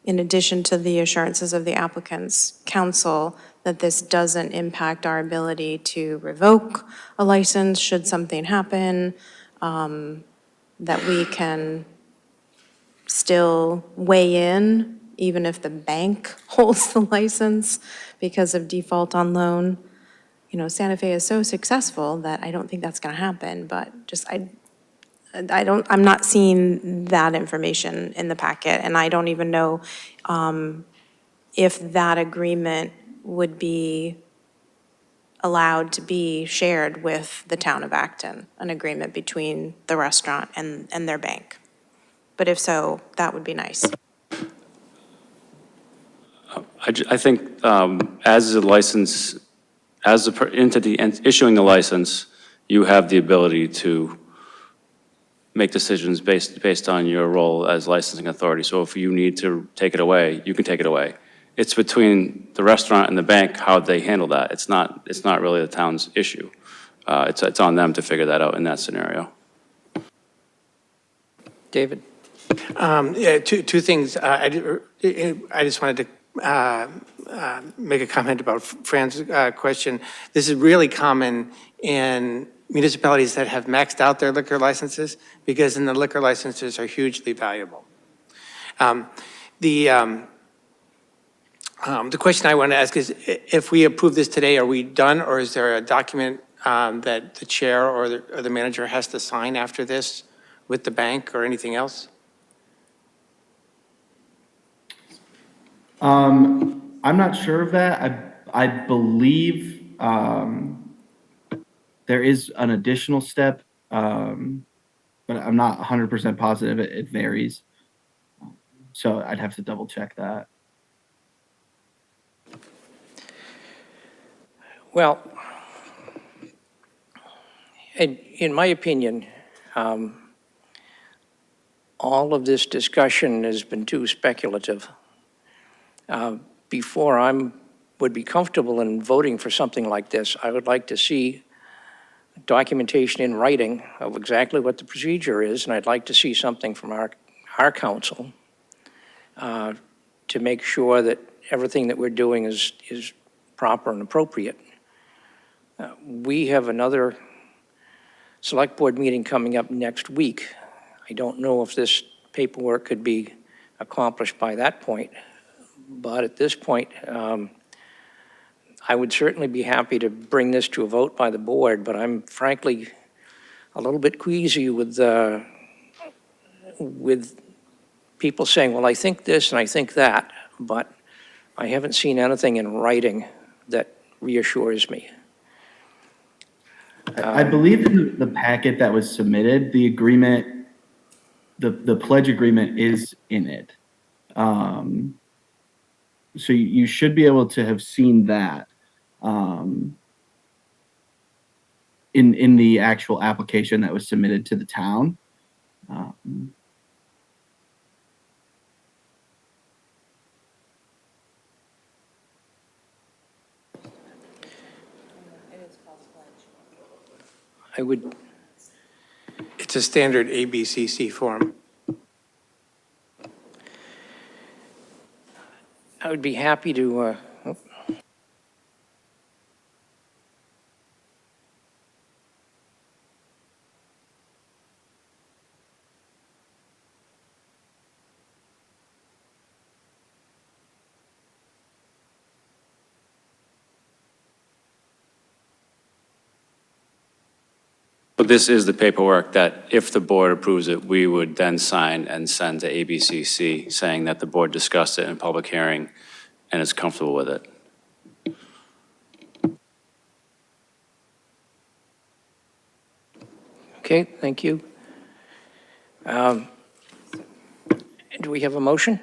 in addition to the assurances of the applicant's counsel, that this doesn't impact our ability to revoke a license should something happen, that we can still weigh in, even if the bank holds the license because of default on loan. You know, Santa Fe is so successful that I don't think that's going to happen, but just, I'm not seeing that information in the packet, and I don't even know if that agreement would be allowed to be shared with the town of Acton, an agreement between the restaurant and their bank. But if so, that would be nice. I think as the license, as the entity issuing the license, you have the ability to make decisions based on your role as licensing authority. So if you need to take it away, you can take it away. It's between the restaurant and the bank how they handle that. It's not really the town's issue. It's on them to figure that out in that scenario. David? Yeah, two things. I just wanted to make a comment about Fran's question. This is really common in municipalities that have maxed out their liquor licenses, because then the liquor licenses are hugely valuable. The question I want to ask is, if we approve this today, are we done, or is there a document that the chair or the manager has to sign after this with the bank or anything else? I'm not sure of that. I believe there is an additional step, but I'm not 100% positive. It varies. So I'd have to double check that. Well, in my opinion, all of this discussion has been too speculative. Before would be comfortable in voting for something like this, I would like to see documentation in writing of exactly what the procedure is, and I'd like to see something from our council to make sure that everything that we're doing is proper and appropriate. We have another select board meeting coming up next week. I don't know if this paperwork could be accomplished by that point, but at this point, I would certainly be happy to bring this to a vote by the board, but I'm frankly a little bit queasy with people saying, well, I think this and I think that, but I haven't seen anything in writing that reassures me. I believe in the packet that was submitted, the agreement, the pledge agreement is in it. So you should be able to have seen that in the actual application that was submitted to the town. It's a standard ABCC form. I would be happy to, But this is the paperwork that, if the board approves it, we would then sign and send to ABCC saying that the board discussed it in public hearing and is comfortable with it. okay, thank you. Um, Do we have a motion?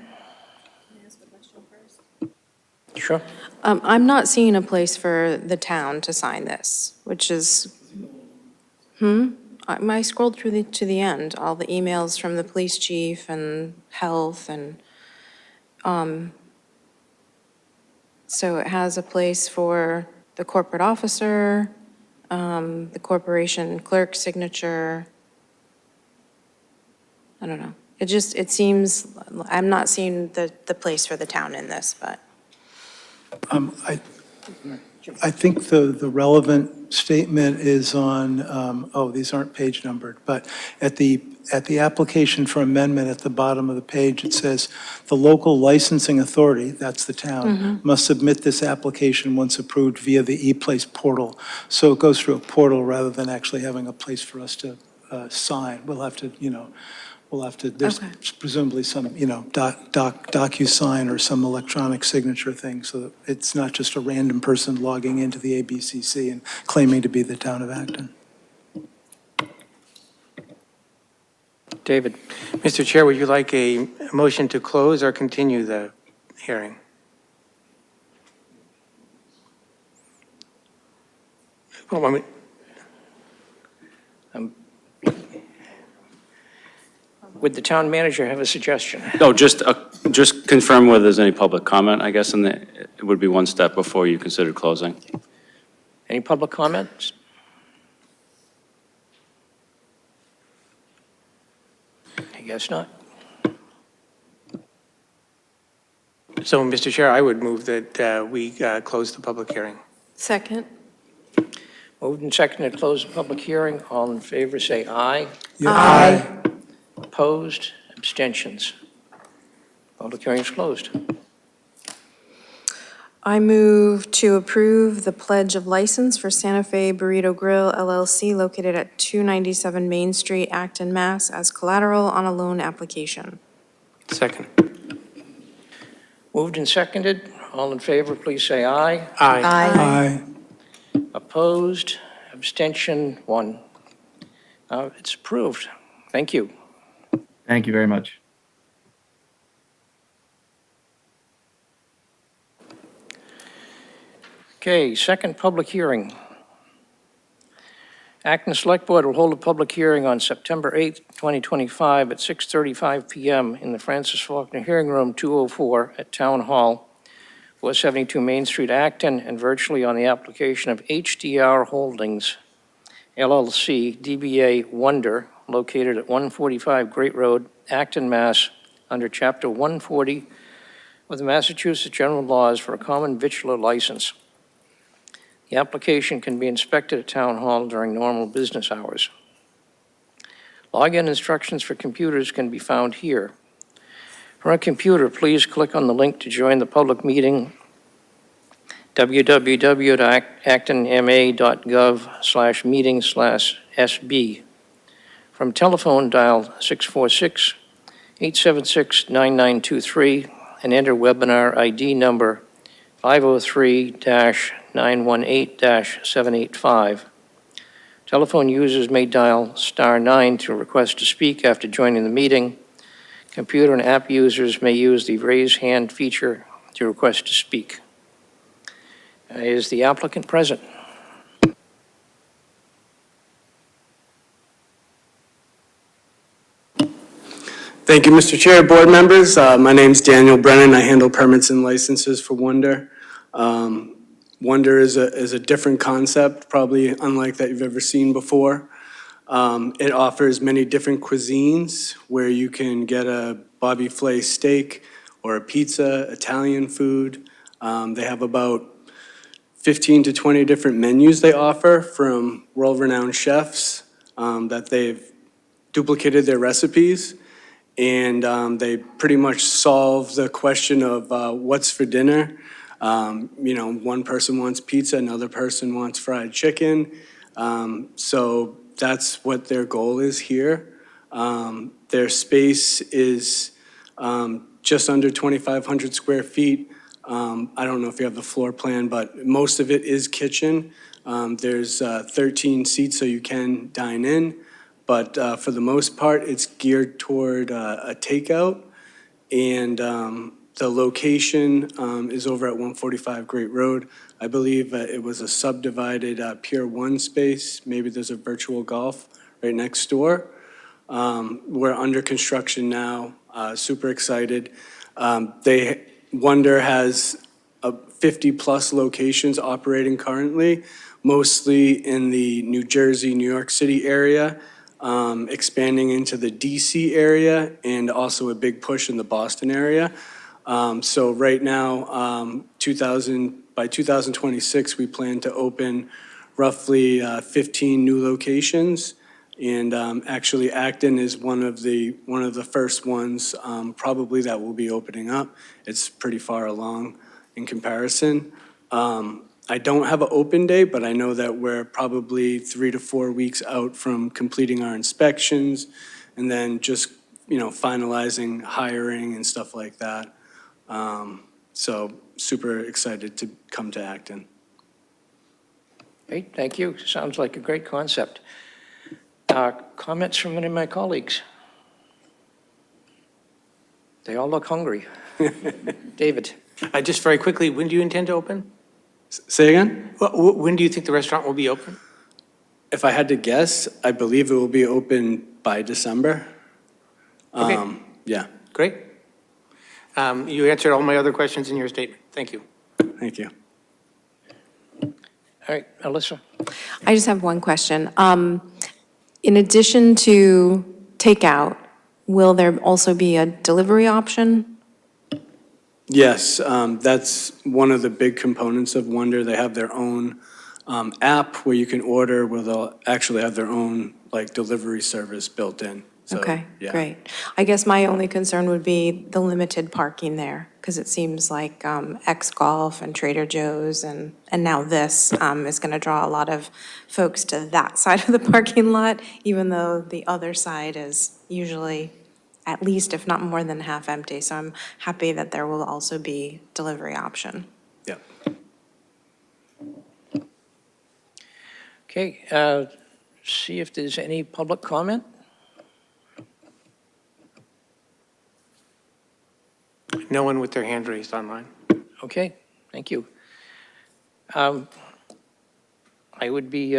Sure. I'm not seeing a place for the town to sign this, which is, I scrolled through to the end, all the emails from the police chief and health and, so it has a place for the corporate officer, the corporation clerk's signature. I don't know. It seems, I'm not seeing the place for the town in this, but. I think the relevant statement is on, these aren't page numbered, but at the application for amendment at the bottom of the page, it says, "The local licensing authority," that's the town, "must submit this application once approved via the e-place portal." So it goes through a portal rather than actually having a place for us to sign. We'll have to, there's Okay. presumably some, DocuSign or some electronic signature thing, so that it's not just a random person logging into the ABCC and claiming to be the town of Acton. David? Mr. Chair, would you like a motion to close or continue the hearing? Well, I mean, Would the town manager have a suggestion? No, just confirm whether there's any public comment, I guess, and it would be one step before you consider closing. Any public comments? I guess not. So, Mr. Chair, I would move that we close the public hearing. Second. Moved and seconded to close the public hearing. All in favor, say aye. Aye. Opposed? Abstentions? Public hearing is closed. I move to approve the pledge of license for Santa Fe Burrito Grill LLC located at 297 Main Street, Acton, Mass. As collateral on a loan application. Second. Moved and seconded. All in favor, please say aye. Aye. Aye. Opposed? Abstention? 1. It's approved. Thank you. Thank you very much. Okay, second public hearing. Acton Select Board will hold a public hearing on September 8th, 2025 at 6:35 PM in the Francis Faulkner Hearing Room 204 at Town Hall, 472 Main Street, Acton, and virtually on the application of HDR Holdings, LLC, DBA Wonder, located at 145 Great Road, Acton, Mass., under Chapter 140 of the Massachusetts General Laws for a common vitular license. The application can be inspected at Town Hall during normal business hours. Login instructions for computers can be found here. From a computer, please click on the link to join the public meeting, www.actonma.gov/meeting/SB. From telephone, dial 646-876-9923 and enter webinar ID number 503-918-785. Telephone users may dial *9 to request to speak after joining the meeting. Computer and app users may use the raise hand feature to request to speak. Is the applicant present? Thank you, Mr. Chair, board members. My name's Daniel Brennan. I handle permits and licenses for Wonder. Wonder is a different concept, probably unlike that you've ever seen before. It offers many different cuisines where you can get a Bobby Flay steak or a pizza, Italian food. They have about 15 to 20 different menus they offer from world-renowned chefs that they've duplicated their recipes. And they pretty much solve the question of what's for dinner. One person wants pizza, another person wants fried chicken. So that's what their goal is here. Their space is just under 2,500 square feet. I don't know if you have the floor plan, but most of it is kitchen. There's 13 seats, so you can dine in. but for the most part, it's geared toward a takeout. And the location is over at 145 Great Road. I believe it was a subdivided Pier 1 space. Maybe there's a virtual golf right next door. We're under construction now, super excited. Wonder has 50-plus locations operating currently, mostly in the New Jersey, New York City area, expanding into the DC area, and also a big push in the Boston area. So right now, by 2026, we plan to open roughly 15 new locations. And actually, Acton is one of the first ones probably that will be opening up. It's pretty far along in comparison. I don't have an open date, but I know that we're probably 3 to 4 weeks out from completing our inspections and then just, finalizing hiring and stuff like that. So super excited to come to Acton. Great, thank you. Sounds like a great concept. Comments from any of my colleagues? They all look hungry. David? Just very quickly, when do you intend to open? Say again? When do you think the restaurant will be open? If I had to guess, I believe it will be open by December. Okay. Yeah, Great. You answered all my other questions in your statement. Thank you. thank you. All right, Alyssa? I just have one question. In addition to takeout, will there also be a delivery option? Yes, that's one of the big components of Wonder. They have their own app where you can order, where they'll actually have their own delivery service built in. So, Okay, yeah. great. I guess my only concern would be the limited parking there, because it seems like X-Golf and Trader Joe's and now this is going to draw a lot of folks to that side of the parking lot, even though the other side is usually at least, if not more than half empty. So I'm happy that there will also be delivery option. Yeah. Okay, see if there's any public comment. No one with their hand raised online. Okay, thank you. I would be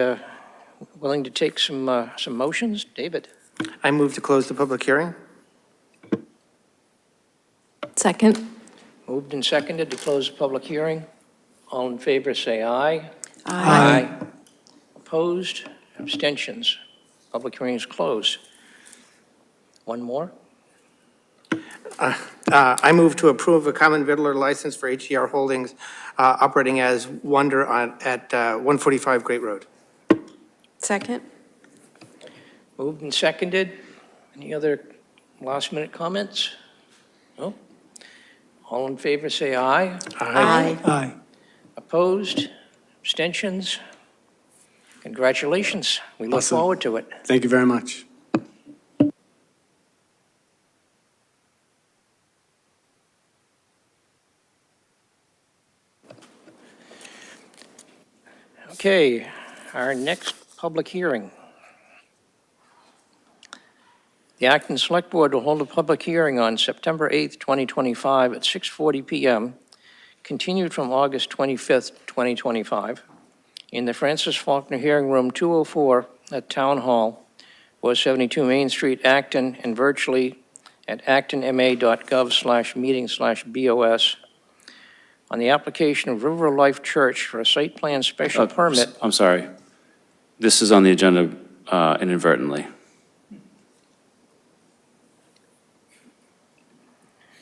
willing to take some motions. David? I move to close the public hearing. Second? Moved and seconded to close the public hearing. All in favor, say aye. Aye. Opposed? Abstentions? Public hearing is closed. One more? I move to approve a common vittler license for HDR Holdings operating as Wonder at 145 Great Road. Second? Moved and seconded. Any other last-minute comments? No? All in favor, say aye. Aye. Opposed? Abstentions? Congratulations. We look Awesome. forward to it. Thank you very much. Okay, our next public hearing. The Acton Select Board will hold a public hearing on September 8th, 2025 at 6:40 PM, continued from August 25th, 2025, in the Francis Faulkner Hearing Room 204 at Town Hall, 472 Main Street, Acton, and virtually at actonma.gov/meeting/BOS on the application of River Life Church for a site plan special permit. I'm sorry. This is on the agenda inadvertently.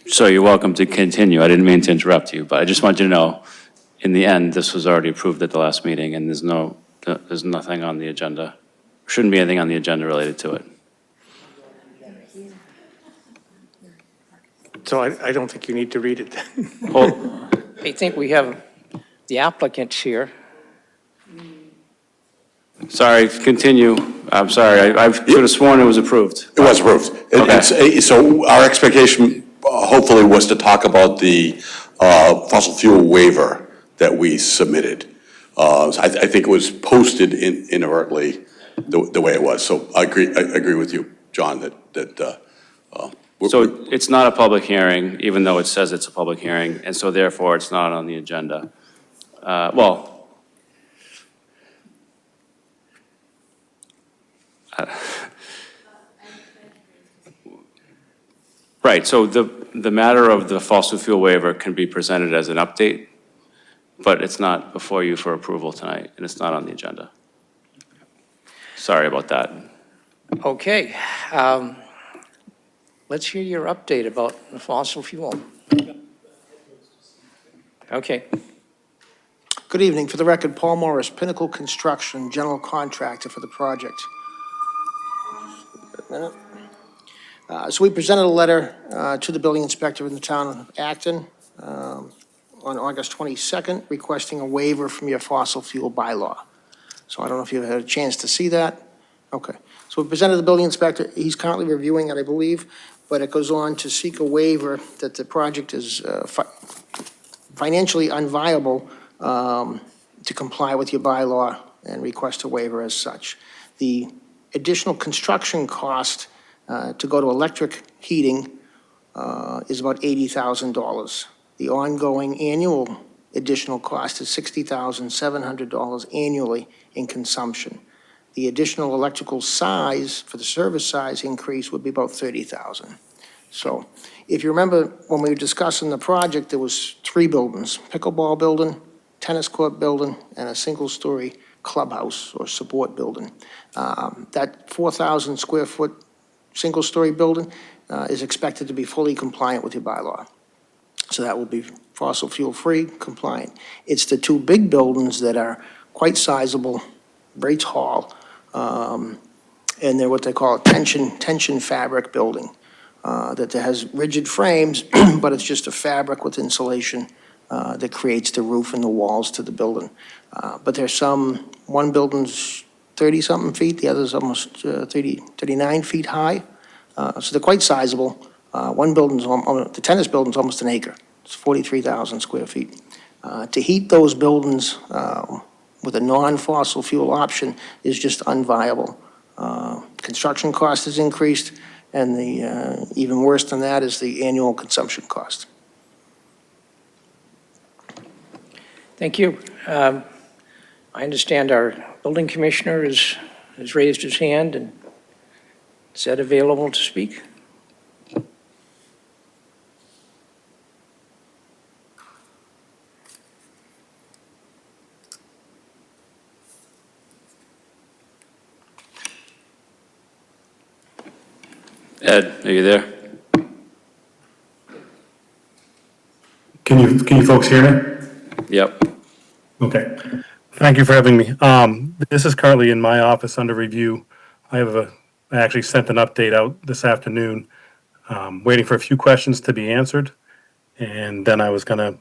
So you're welcome to continue. I didn't mean to interrupt you, but I just wanted you to know, in the end, this was already approved at the last meeting, and there's nothing on the agenda. Shouldn't be anything on the agenda related to it. So I don't think you need to read it then. I think we have the applicants here. Sorry, continue. I'm sorry. I should have sworn it was approved. It was approved. So our expectation hopefully was to talk about the fossil fuel waiver that we submitted. So I think it was posted inadvertently, the way it was. So I agree with you, John, that So it's not a public hearing, even though it says it's a public hearing, and so therefore it's not on the agenda. Well, right, so the matter of the fossil fuel waiver can be presented as an update, but it's not before you for approval tonight, and it's not on the agenda. Sorry about that. Okay. Let's hear your update about the fossil fuel. Okay. Good evening. For the record, Paul Morris, Pinnacle Construction, general contractor for the project. So we presented a letter to the building inspector in the town of Acton on August 22nd, requesting a waiver from your fossil fuel bylaw. So I don't know if you've had a chance to see that. Okay. So we presented to the building inspector. He's currently reviewing it, I believe, but it goes on to seek a waiver that the project is financially unviable to comply with your bylaw and request a waiver as such. The additional construction cost to go to electric heating is about $80,000. The ongoing annual additional cost is $60,700 annually in consumption. The additional electrical size for the service size increase would be about $30,000. So if you remember, when we were discussing the project, there was 3 buildings: pickleball building, tennis court building, and a single-story clubhouse or support building. That 4,000 square foot single-story building is expected to be fully compliant with your bylaw. So that will be fossil fuel-free compliant. It's the 2 big buildings that are quite sizable, very tall, and they're what they call a tension fabric building, that has rigid frames, but it's just a fabric with insulation that creates the roof and the walls to the building. But there's one building's 30-something feet, the other's almost 39 feet high. So they're quite sizable. One building's, the tennis building's almost an acre. It's 43,000 square feet. To heat those buildings with a non-fossil fuel option is just unviable. Construction cost has increased, and even worse than that is the annual consumption cost. Thank you. I understand our building commissioner has raised his hand and said available to speak. Ed, are you there? Can you folks hear me? Yep. Okay. Thank you for having me. This is currently in my office under review. I actually sent an update out this afternoon, waiting for a few questions to be answered. And then I was gonna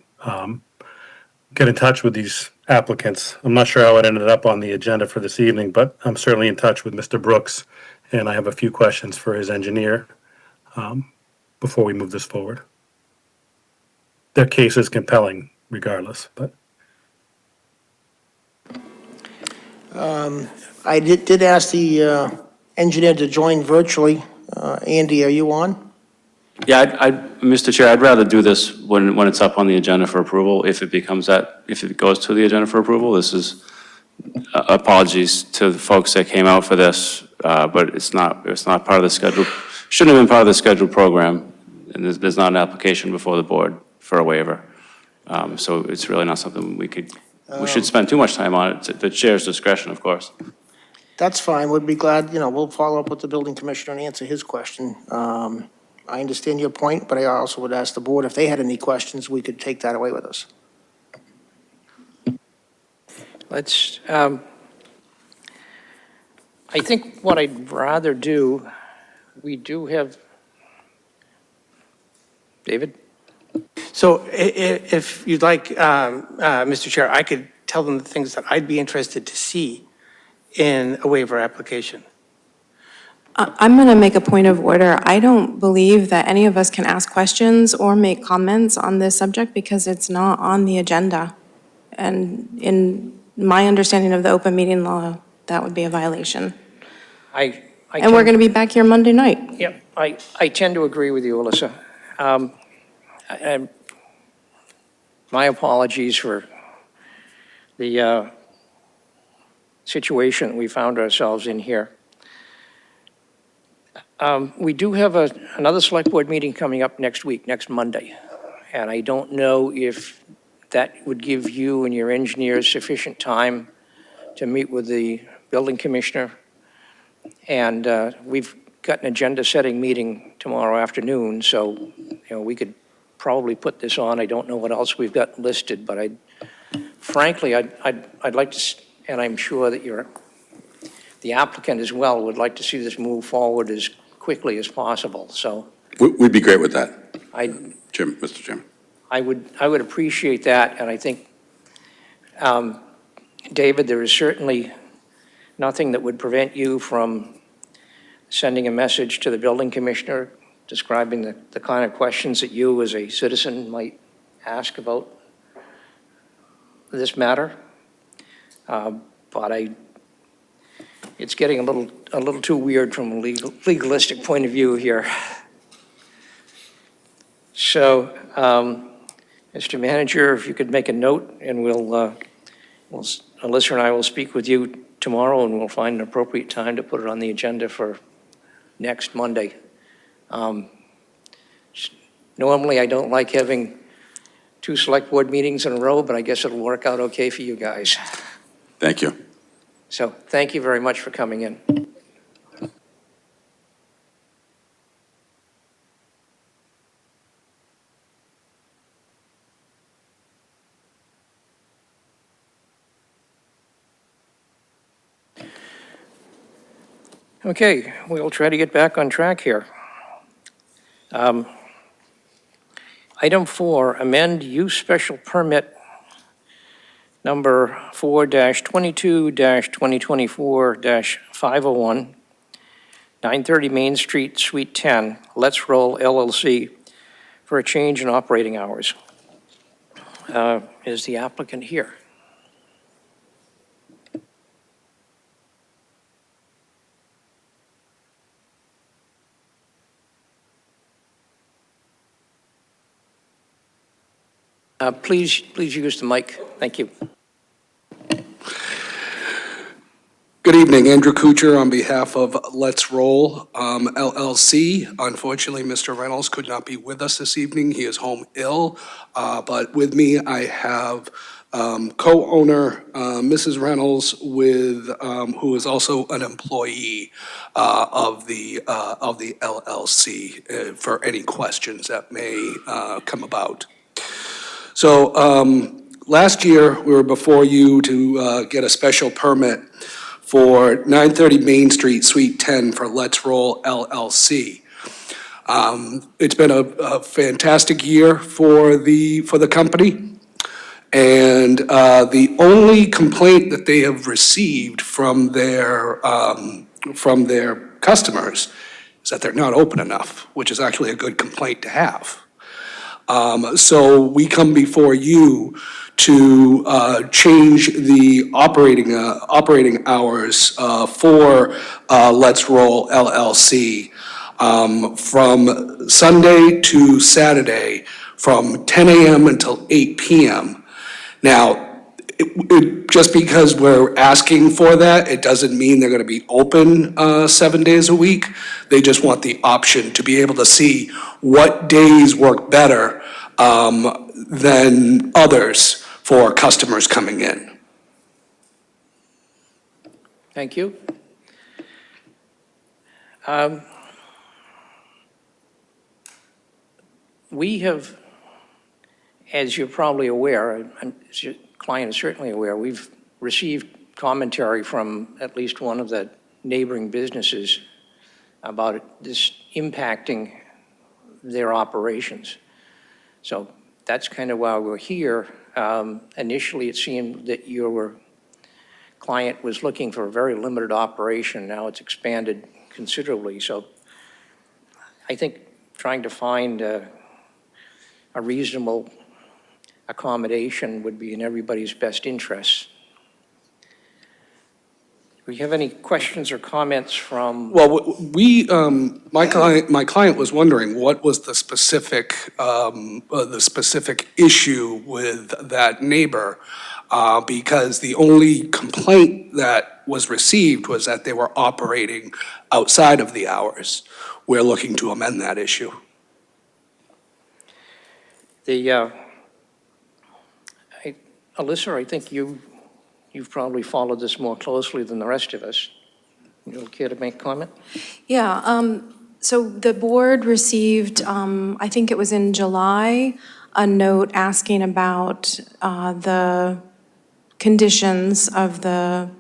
get in touch with these applicants. I'm not sure how it ended up on the agenda for this evening, but I'm certainly in touch with Mr. Brooks, and I have a few questions for his engineer before we move this forward. Their case is compelling regardless, but. I did ask the engineer to join virtually. Andy, are you on? Yeah, Mr. Chair, I'd rather do this when it's up on the agenda for approval, if it goes to the agenda for approval. This is, apologies to the folks that came out for this, but it's not part of the schedule, shouldn't have been part of the scheduled program, and there's not an application before the board for a waiver. So it's really not something we should spend too much time on it, at the chair's discretion, of course. That's fine. We'd be glad, we'll follow up with the building commissioner and answer his question. I understand your point, but I also would ask the board if they had any questions, we could take that away with us. Let's, I think what I'd rather do, we do have, David? So if you'd like, Mr. Chair, I could tell them the things that I'd be interested to see in a waiver application. I'm going to make a point of order. I don't believe that any of us can ask questions or make comments on this subject because it's not on the agenda. And in my understanding of the open meeting law, that would be a violation. And we're going to be back here Monday night. Yep, I tend to agree with you, Alyssa. My apologies for the situation we found ourselves in here. We do have another select board meeting coming up next week, next Monday. And I don't know if that would give you and your engineers sufficient time to meet with the building commissioner. And we've got an agenda-setting meeting tomorrow afternoon, so, we could probably put this on. I don't know what else we've got listed, but frankly, I'd like to, and I'm sure that the applicant as well would like to see this move forward as quickly as possible, so. We'd be great with that, Jim, Mr. Chairman. I would appreciate that, and I think, David, there is certainly nothing that would prevent you from sending a message to the building commissioner describing the kind of questions that you as a citizen might ask about this matter. But it's getting a little too weird from a legalistic point of view here. So, Mr. Manager, if you could make a note, and Alyssa and I will speak with you tomorrow, and we'll find an appropriate time to put it on the agenda for next Monday. Normally, I don't like having 2 select board meetings in a row, but I guess it'll work out okay for you guys. Thank you. So, thank you very much for coming in. Okay, we'll try to get back on track here. Item 4, amend use special permit number 4-22-2024-501, 930 Main Street, Suite 10, Let's Roll LLC, for a change in operating hours. Is the applicant here? Please use the mic. Thank you. Good evening, Andrew Kuchar on behalf of Let's Roll LLC. Unfortunately, Mr. Reynolds could not be with us this evening. He is home ill, but with me I have co-owner Mrs. Reynolds, who is also an employee of the LLC for any questions that may come about. So last year, we were before you to get a special permit for 930 Main Street, Suite 10 for Let's Roll LLC. It's been a fantastic year for the company. And the only complaint that they have received from their customers is that they're not open enough, which is actually a good complaint to have. So we come before you to change the operating hours for Let's Roll LLC from Sunday to Saturday from 10 a.m. until 8 p.m. Now, just because we're asking for that, it doesn't mean they're going to be open 7 days a week. They just want the option to be able to see what days work better than others for customers coming in. Thank you. We have, as you're probably aware, and as your client is certainly aware, we've received commentary from at least one of the neighboring businesses about this impacting their operations. So that's kind of why we're here. Initially, it seemed that your client was looking for a very limited operation. Now it's expanded considerably. So I think trying to find a reasonable accommodation would be in everybody's best interest. Do we have any questions or comments from? Well, my client was wondering what was the specific issue with that neighbor, because the only complaint that was received was that they were operating outside of the hours. We're looking to amend that issue. Alyssa, I think you've probably followed this more closely than the rest of us. You care to make a comment? Yeah, so the board received, I think it was in July, a note asking about the conditions of the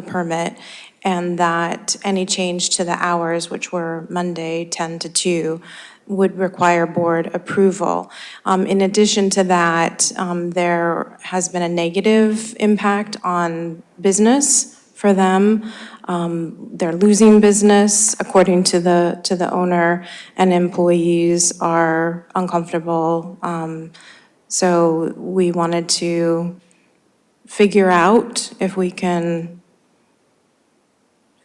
permit, and that any change to the hours, which were Monday 10 to 2, would require board approval. In addition to that, there has been a negative impact on business for them. They're losing business, according to the owner, and employees are uncomfortable. So we wanted to figure out if we can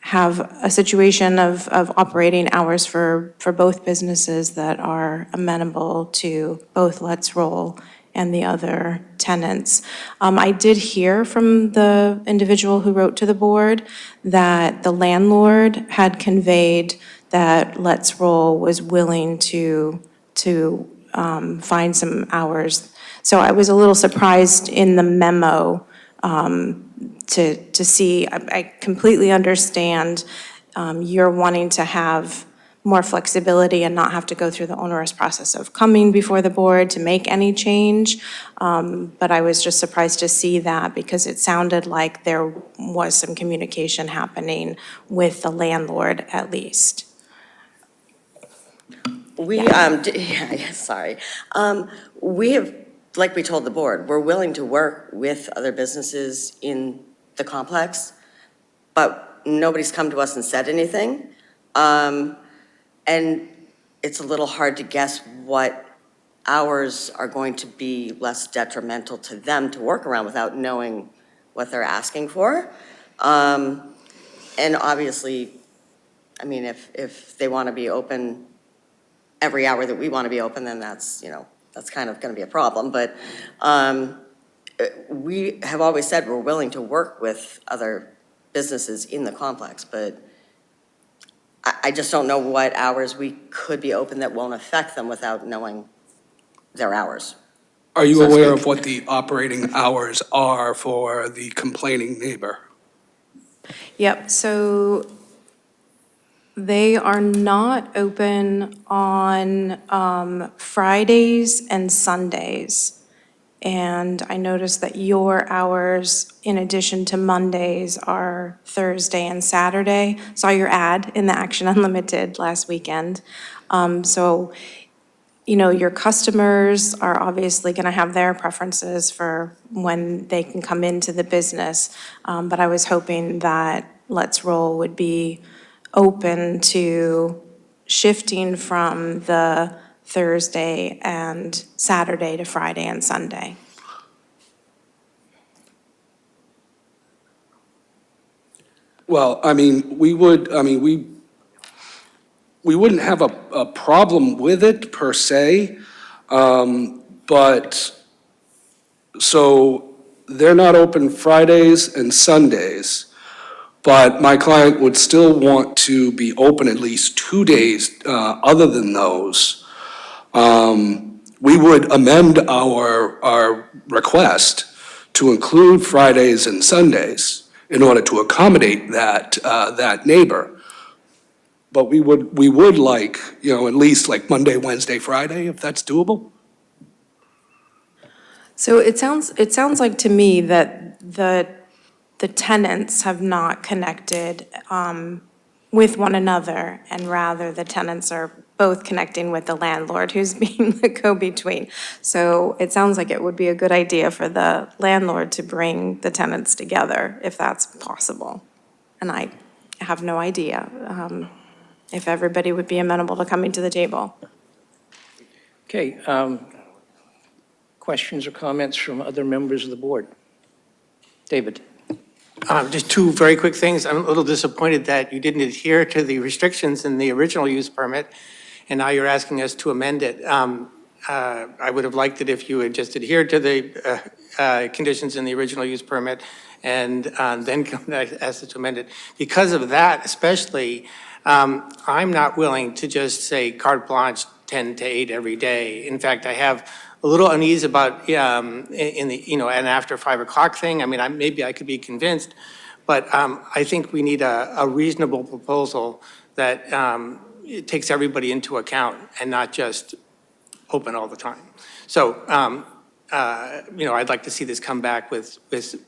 have a situation of operating hours for both businesses that are amenable to both Let's Roll and the other tenants. I did hear from the individual who wrote to the board that the landlord had conveyed that Let's Roll was willing to find some hours. So I was a little surprised in the memo to see. I completely understand you're wanting to have more flexibility and not have to go through the onerous process of coming before the board to make any change. But I was just surprised to see that, because it sounded like there was some communication happening with the landlord at least. We, sorry. We have, like we told the board, we're willing to work with other businesses in the complex, but nobody's come to us and said anything. And it's a little hard to guess what hours are going to be less detrimental to them to work around without knowing what they're asking for. And obviously, I mean, if they want to be open every hour that we want to be open, then that's, that's kind of going to be a problem. But we have always said we're willing to work with other businesses in the complex, but I just don't know what hours we could be open that won't affect them without knowing their hours. Are you aware of what the operating hours are for the complaining neighbor? Yep, so they are not open on Fridays and Sundays. And I noticed that your hours, in addition to Mondays, are Thursday and Saturday. Saw your ad in the Action Unlimited last weekend. So, your customers are obviously going to have their preferences for when they can come into the business. But I was hoping that Let's Roll would be open to shifting from the Thursday and Saturday to Friday and Sunday. Well, I mean, we wouldn't have a problem with it per se, but, so they're not open Fridays and Sundays, but my client would still want to be open at least 2 days other than those. We would amend our request to include Fridays and Sundays in order to accommodate that neighbor. But we would like, at least like Monday, Wednesday, Friday, if that's doable. So it sounds like to me that the tenants have not connected with one another, and rather the tenants are both connecting with the landlord, who's being the go-between. So it sounds like it would be a good idea for the landlord to bring the tenants together, if that's possible. And I have no idea if everybody would be amenable to coming to the table. Okay, questions or comments from other members of the board? David? Just two very quick things. I'm a little disappointed that you didn't adhere to the restrictions in the original use permit, and now you're asking us to amend it. I would have liked it if you had just adhered to the conditions in the original use permit and then come back and ask us to amend it. Because of that especially, I'm not willing to just say carte blanche 10 to 8 every day. In fact, I have a little unease about in the, an after 5 o'clock thing. I mean, maybe I could be convinced, but I think we need a reasonable proposal that it takes everybody into account and not just open all the time. So, I'd like to see this come back with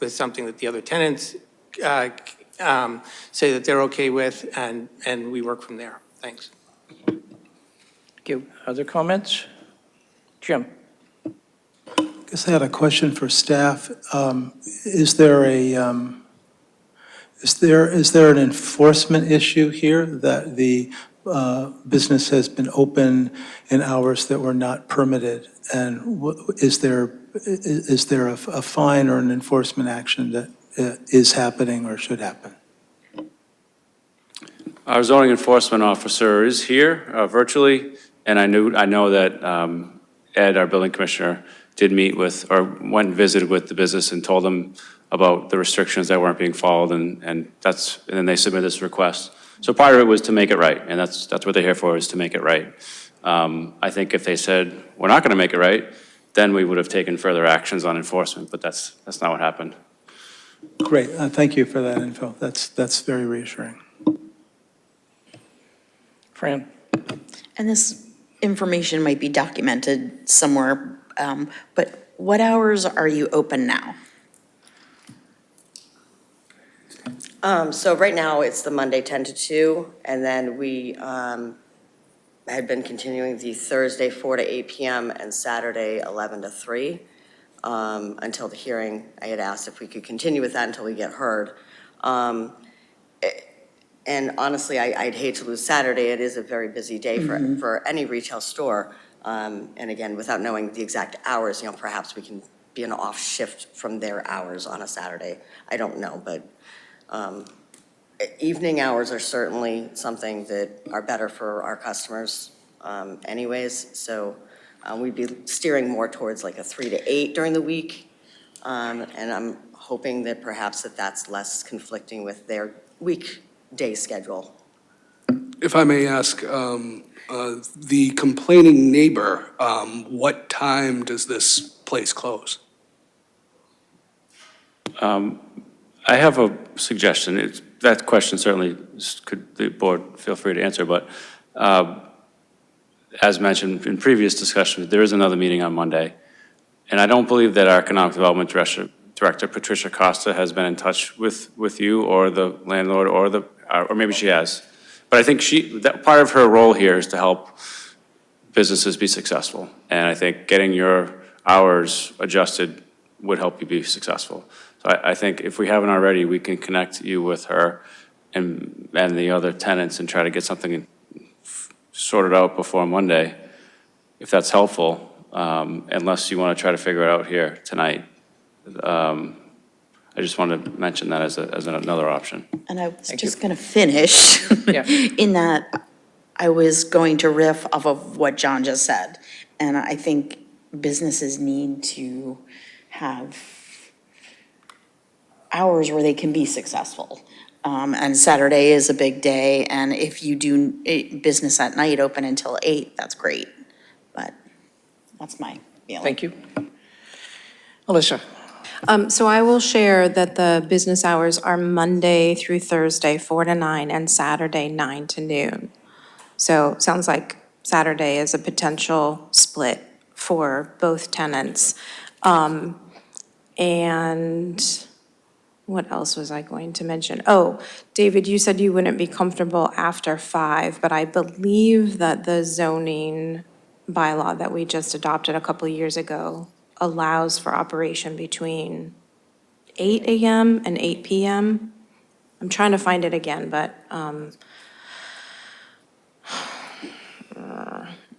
something that the other tenants say that they're okay with, and we work from there. Thanks. Thank you. Other comments? Jim? I guess I had a question for staff. Is there an enforcement issue here that the business has been open in hours that were not permitted? And is there a fine or an enforcement action that is happening or should happen? Our zoning enforcement officer is here virtually, and I know that Ed, our building commissioner, did meet with, or went and visited with the business and told them about the restrictions that weren't being followed, and then they submitted this request. So part of it was to make it right, and that's what they're here for, is to make it right. I think if they said, we're not gonna make it right, then we would have taken further actions on enforcement, but that's not what happened. Great, thank you for that info. That's very reassuring. Fran? And this information might be documented somewhere, but what hours are you open now? So right now, it's the Monday 10 to 2, and then we had been continuing the Thursday 4 to 8 p.m. and Saturday 11 to 3 until the hearing. I had asked if we could continue with that until we get heard. And honestly, I'd hate to lose Saturday. It is a very busy day for any retail store. And again, without knowing the exact hours, perhaps we can be an off shift from their hours on a Saturday. I don't know, but evening hours are certainly something that are better for our customers anyways. So we'd be steering more towards like a 3 to 8 during the week. And I'm hoping that perhaps that's less conflicting with their weekday schedule. If I may ask, the complaining neighbor, what time does this place close? I have a suggestion. That question certainly could the board feel free to answer, but as mentioned in previous discussions, there is another meeting on Monday. And I don't believe that our Economic Development Director, Patricia Costa, has been in touch with you or the landlord or maybe she has. But I think that part of her role here is to help businesses be successful. And I think getting your hours adjusted would help you be successful. So I think if we haven't already, we can connect you with her and the other tenants and try to get something sorted out before Monday, if that's helpful, unless you want to try to figure it out here tonight. I just wanted to mention that as another option. And I was just going to finish Yeah. in that I was going to riff off of what John just said. And I think businesses need to have hours where they can be successful. And Saturday is a big day, and if you do business at night, open until 8, that's great. But that's my feeling. Thank you. Alyssa? So I will share that the business hours are Monday through Thursday, 4 to 9, and Saturday, 9 to noon. So sounds like Saturday is a potential split for both tenants. And what else was I going to mention? Oh, David, you said you wouldn't be comfortable after 5, but I believe that the zoning bylaw that we just adopted a couple of years ago allows for operation between 8 a.m. and 8 p.m. I'm trying to find it again, but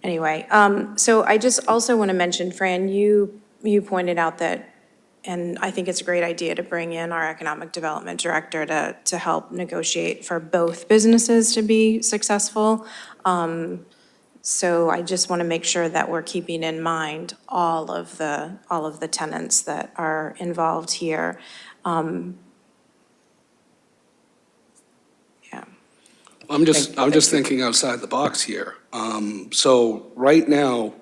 anyway. So I just also want to mention, Fran, you pointed out that And I think it's a great idea to bring in our economic development director to help negotiate for both businesses to be successful. So I just want to make sure that we're keeping in mind all of the tenants that are involved here. Yeah. I'm just thinking outside the box here. So right now,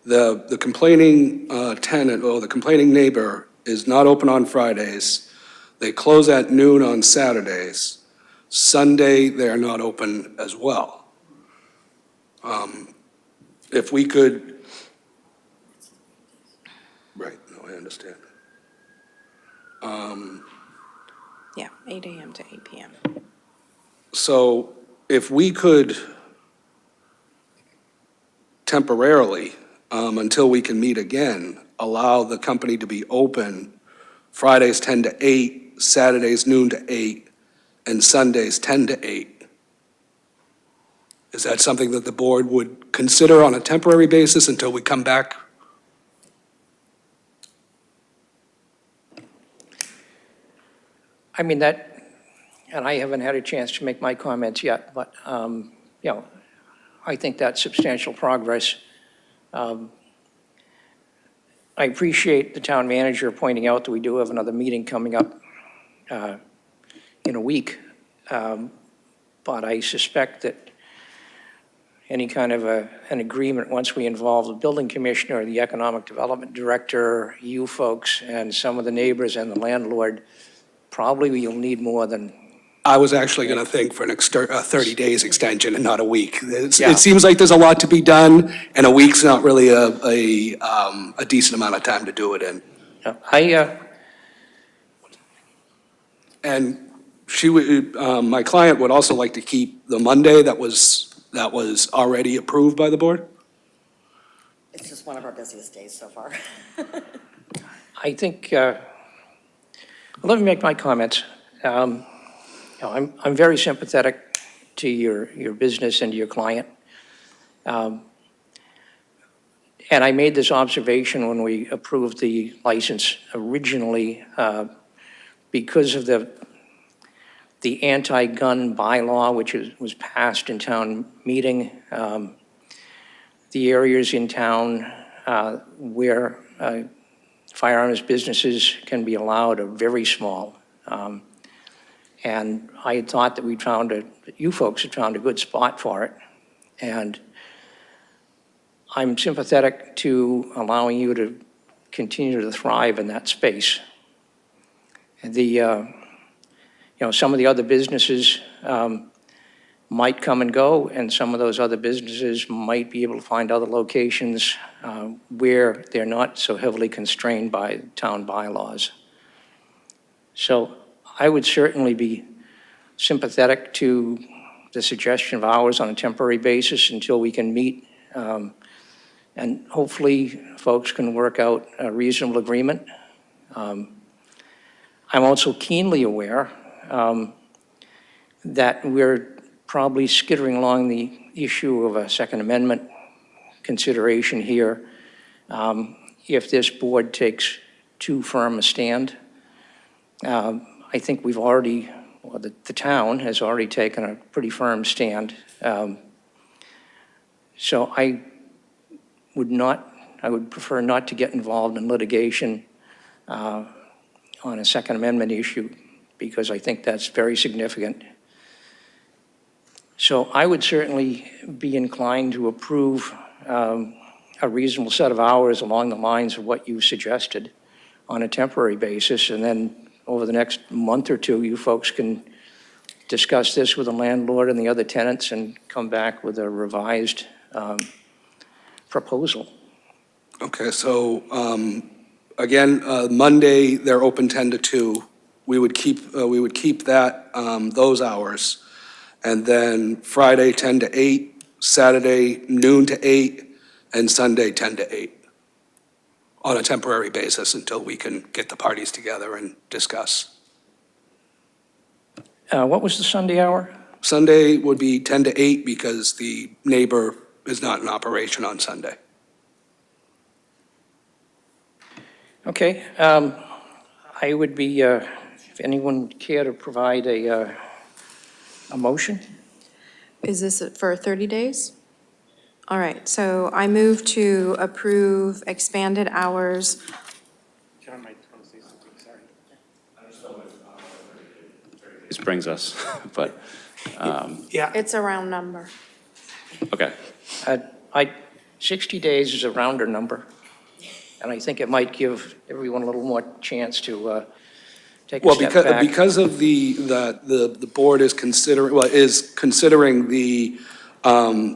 the complaining tenant, or the complaining neighbor is not open on Fridays. They close at noon on Saturdays. Sunday, they are not open as well. If we could, right, no, I understand. Yeah, 8 a.m. to 8 p.m. So if we could temporarily, until we can meet again, allow the company to be open Fridays 10 to 8, Saturdays noon to 8, and Sundays 10 to 8. Is that something that the board would consider on a temporary basis until we come back? I mean, that, and I haven't had a chance to make my comments yet, but, I think that's substantial progress. I appreciate the town manager pointing out that we do have another meeting coming up in a week. But I suspect that any kind of an agreement, once we involve the building commissioner, the economic development director, you folks, and some of the neighbors and the landlord, probably you'll need more than. I was actually going to think for a 30 days extension and not a week. Yeah. It seems like there's a lot to be done, and a week's not really a decent amount of time to do it in. And my client would also like to keep the Monday that was already approved by the board? It's just one of our busiest days so far. I think, let me make my comments. I'm very sympathetic to your business and to your client. And I made this observation when we approved the license originally, because of the anti-gun bylaw, which was passed in town meeting. The areas in town where firearms businesses can be allowed are very small. And I had thought that you folks had found a good spot for it. And I'm sympathetic to allowing you to continue to thrive in that space. Some of the other businesses might come and go, and some of those other businesses might be able to find other locations where they're not so heavily constrained by town bylaws. So I would certainly be sympathetic to the suggestion of hours on a temporary basis until we can meet, and hopefully folks can work out a reasonable agreement. I'm also keenly aware that we're probably skittering along the issue of a Second Amendment consideration here. If this board takes too firm a stand, I think we've already, or the town has already taken a pretty firm stand. So I would prefer not to get involved in litigation on a Second Amendment issue, because I think that's very significant. So I would certainly be inclined to approve a reasonable set of hours along the lines of what you suggested on a temporary basis, and then over the next month or two, you folks can discuss this with the landlord and the other tenants and come back with a revised proposal. Okay, so again, Monday, they're open 10 to 2. We would keep that, those hours. And then Friday, 10 to 8, Saturday, noon to 8, and Sunday, 10 to 8, on a temporary basis until we can get the parties together and discuss. What was the Sunday hour? Sunday would be 10 to 8 because the neighbor is not in operation on Sunday. Okay. I would be, if anyone would care to provide a motion? Is this for 30 days? All right, so I move to approve expanded hours. John might want to say something, sorry. This brings us, but, Yeah, It's a round number. okay. 60 days is a rounder number, and I think it might give everyone a little more chance to take a Well, step back. because of the board is considering the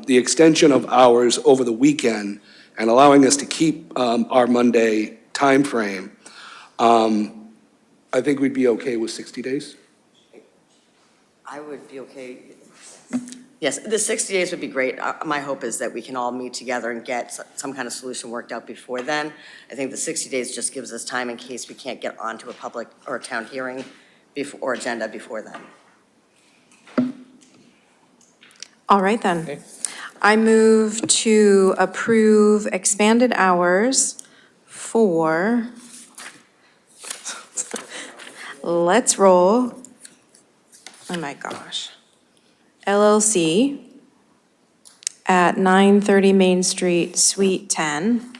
extension of hours over the weekend and allowing us to keep our Monday timeframe, I think we'd be okay with 60 days. I would be okay. Yes, the 60 days would be great. My hope is that we can all meet together and get some kind of solution worked out before then. I think the 60 days just gives us time in case we can't get onto a public or a town hearing or agenda before then. All right, then. Okay. I move to approve expanded hours for, let's roll, oh my gosh, LLC at 930 Main Street, Suite 10,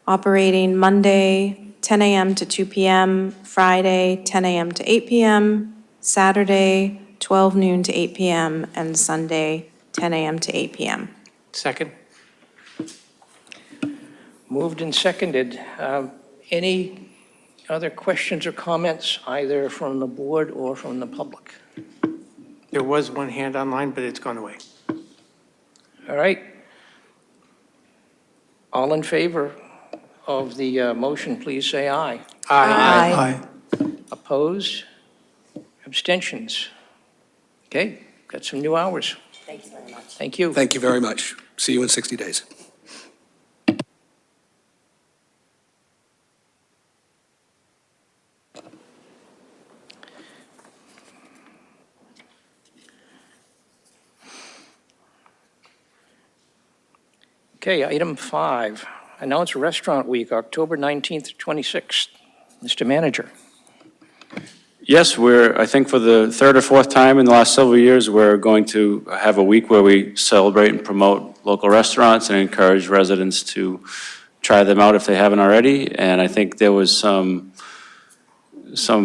operating Monday, 10 a.m. to 2 p.m., Friday, 10 a.m. to 8 p.m., Saturday, 12 noon to 8 p.m., and Sunday, 10 a.m. to 8 p.m. second. Moved and seconded. Any other questions or comments, either from the board or from the public? There was one hand online, but it's gone away. All right. All in favor of the motion, please say aye. Aye. Opposed? Abstentions? Okay, got some new hours. Thank you very much. Thank you. Thank you very much. See you in 60 days. Okay, item 5, announce Restaurant Week, October 19th to 26th. Mr. Manager. Yes, I think for the third or fourth time in the last several years, we're going to have a week where we celebrate and promote local restaurants and encourage residents to try them out if they haven't already. And I think there was some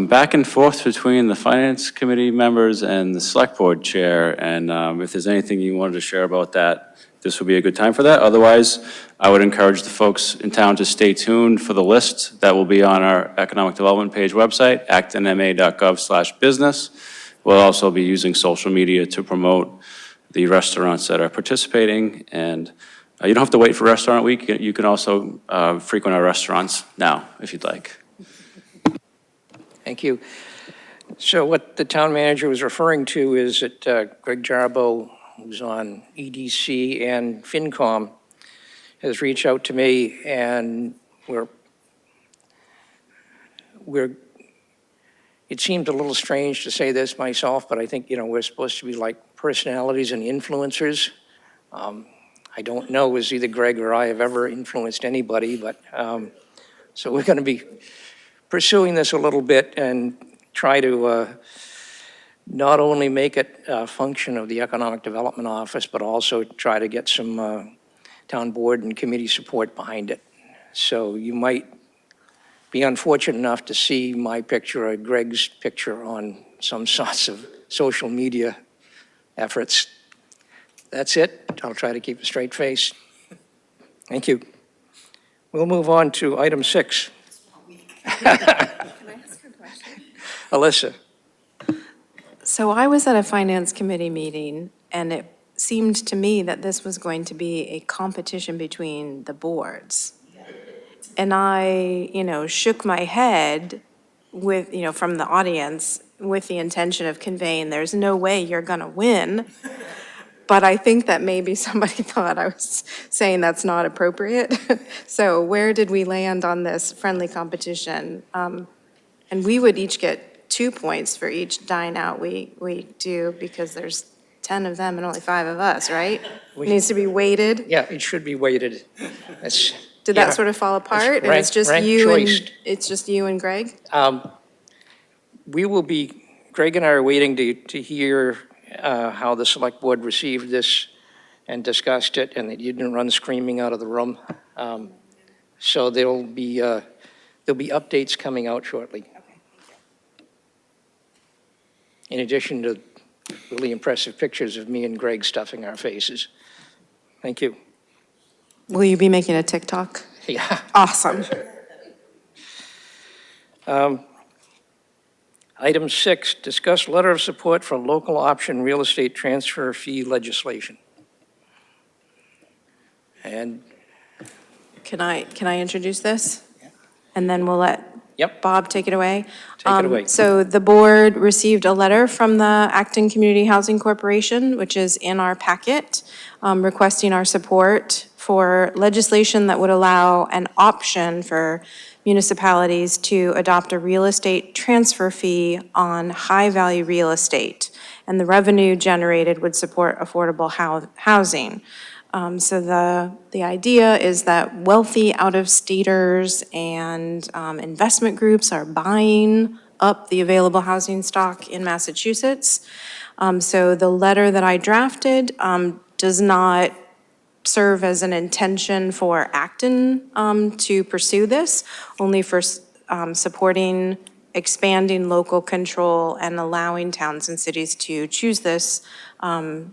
back and forth between the Finance Committee members and the Select Board Chair. And if there's anything you wanted to share about that, this would be a good time for that. Otherwise, I would encourage the folks in town to stay tuned for the list that will be on our Economic Development page website, actonma.gov/business. We'll also be using social media to promote the restaurants that are participating. And you don't have to wait for Restaurant Week. You can also frequent our restaurants now, if you'd like. Thank you. So what the town manager was referring to is that Greg Jarbo, who's on EDC and FinCom, has reached out to me, and it seemed a little strange to say this myself, but I think, we're supposed to be like personalities and influencers. I don't know as either Greg or I have ever influenced anybody, but, so we're going to be pursuing this a little bit and try to not only make it a function of the Economic Development Office, but also try to get some town board and committee support behind it. So you might be unfortunate enough to see my picture or Greg's picture on some sorts of social media efforts. That's it. I'll try to keep a straight face. Thank you. We'll move on to item 6. Can I ask a question? Alyssa. So I was at a finance committee meeting, and it seemed to me that this was going to be a competition between the boards. And I, shook my head with, from the audience with the intention of conveying, there's no way you're going to win. But I think that maybe somebody thought I was saying that's not appropriate. So where did we land on this friendly competition? And we would each get 2 points for each dine out we do, because there's 10 of them and only 5 of us, right? It needs to be weighted. Yeah, it should be weighted. Did Yeah. that sort of fall apart? And rank- it's just rank you and, choiced. it's just you and Greg? We will be, Greg and I are waiting to hear how the select board received this and discussed it, and that you didn't run screaming out of the room. So there'll be updates coming out shortly. In addition to really impressive pictures of me and Greg stuffing our faces. Thank you. Will you be making a TikTok? Yeah. Awesome. Item 6, discuss letter of support for local option real estate transfer fee legislation. And Can I introduce this? And then we'll let Yep. Bob take it away. Take it away. So the board received a letter from the Acton Community Housing Corporation, which is in our packet, requesting our support for legislation that would allow an option for municipalities to adopt a real estate transfer fee on high-value real estate. And the revenue generated would support affordable housing. So the idea is that wealthy out-of-staters and investment groups are buying up the available housing stock in Massachusetts. So the letter that I drafted does not serve as an intention for Acton to pursue this, only for supporting expanding local control and allowing towns and cities to choose this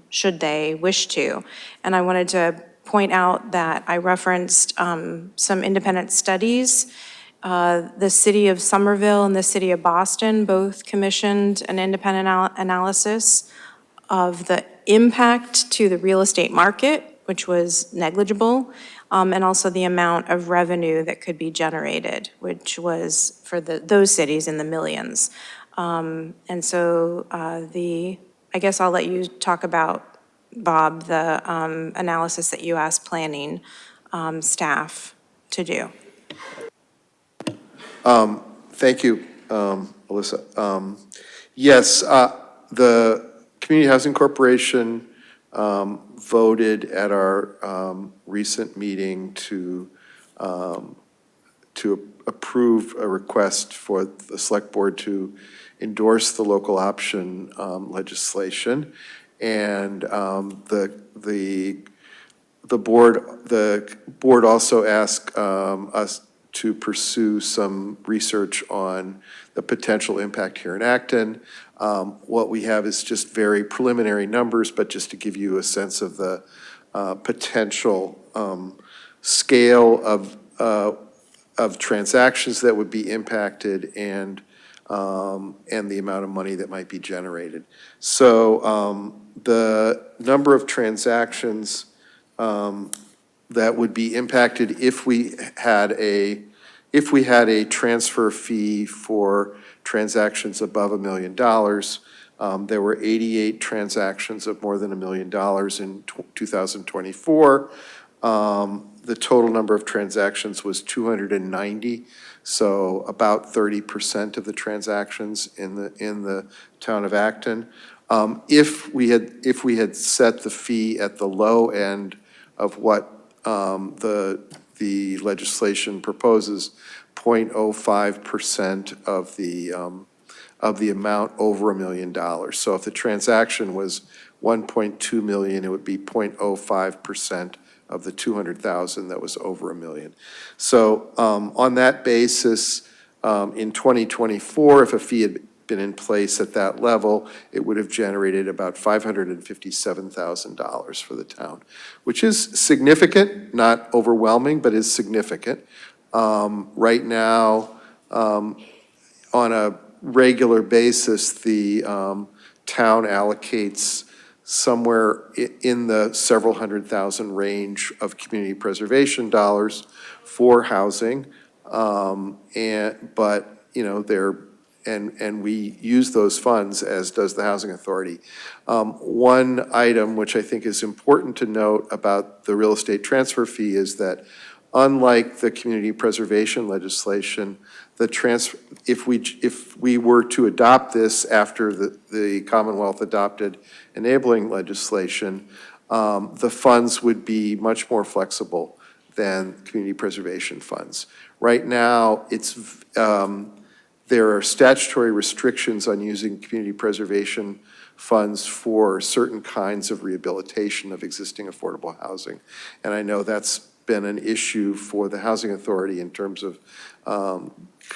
should they wish to. And I wanted to point out that I referenced some independent studies. The city of Somerville and the city of Boston both commissioned an independent analysis of the impact to the real estate market, which was negligible, and also the amount of revenue that could be generated, which was for those cities in the millions. And so I guess I'll let you talk about, Bob, the analysis that you asked planning staff to do. Thank you, Alyssa. Yes, the Community Housing Corporation voted at our recent meeting to approve a request for the Select Board to endorse the local option legislation. And the board also asked us to pursue some research on the potential impact here in Acton. What we have is just very preliminary numbers, but just to give you a sense of the potential scale of transactions that would be impacted and the amount of money that might be generated. So the number of transactions that would be impacted if we had a transfer fee for transactions above $1 million. There were 88 transactions of more than $1 million in 2024. The total number of transactions was 290, so about 30% of the transactions in the town of Acton. If we had set the fee at the low end of what the legislation proposes, 0.05% of the amount over $1 million. So if the transaction was 1.2 million, it would be 0.05% of the 200,000 that was over $1 million. So on that basis, in 2024, if a fee had been in place at that level, it would have generated about $557,000 for the town, which is significant, not overwhelming, but is significant. Right now, on a regular basis, the town allocates somewhere in the several hundred thousand range of community preservation dollars for housing. And we use those funds, as does the Housing Authority. One item which I think is important to note about the real estate transfer fee is that unlike the community preservation legislation, if we were to adopt this after the Commonwealth adopted enabling legislation, the funds would be much more flexible than community preservation funds. Right now, there are statutory restrictions on using community preservation funds for certain kinds of rehabilitation of existing affordable housing. And I know that's been an issue for the Housing Authority in terms of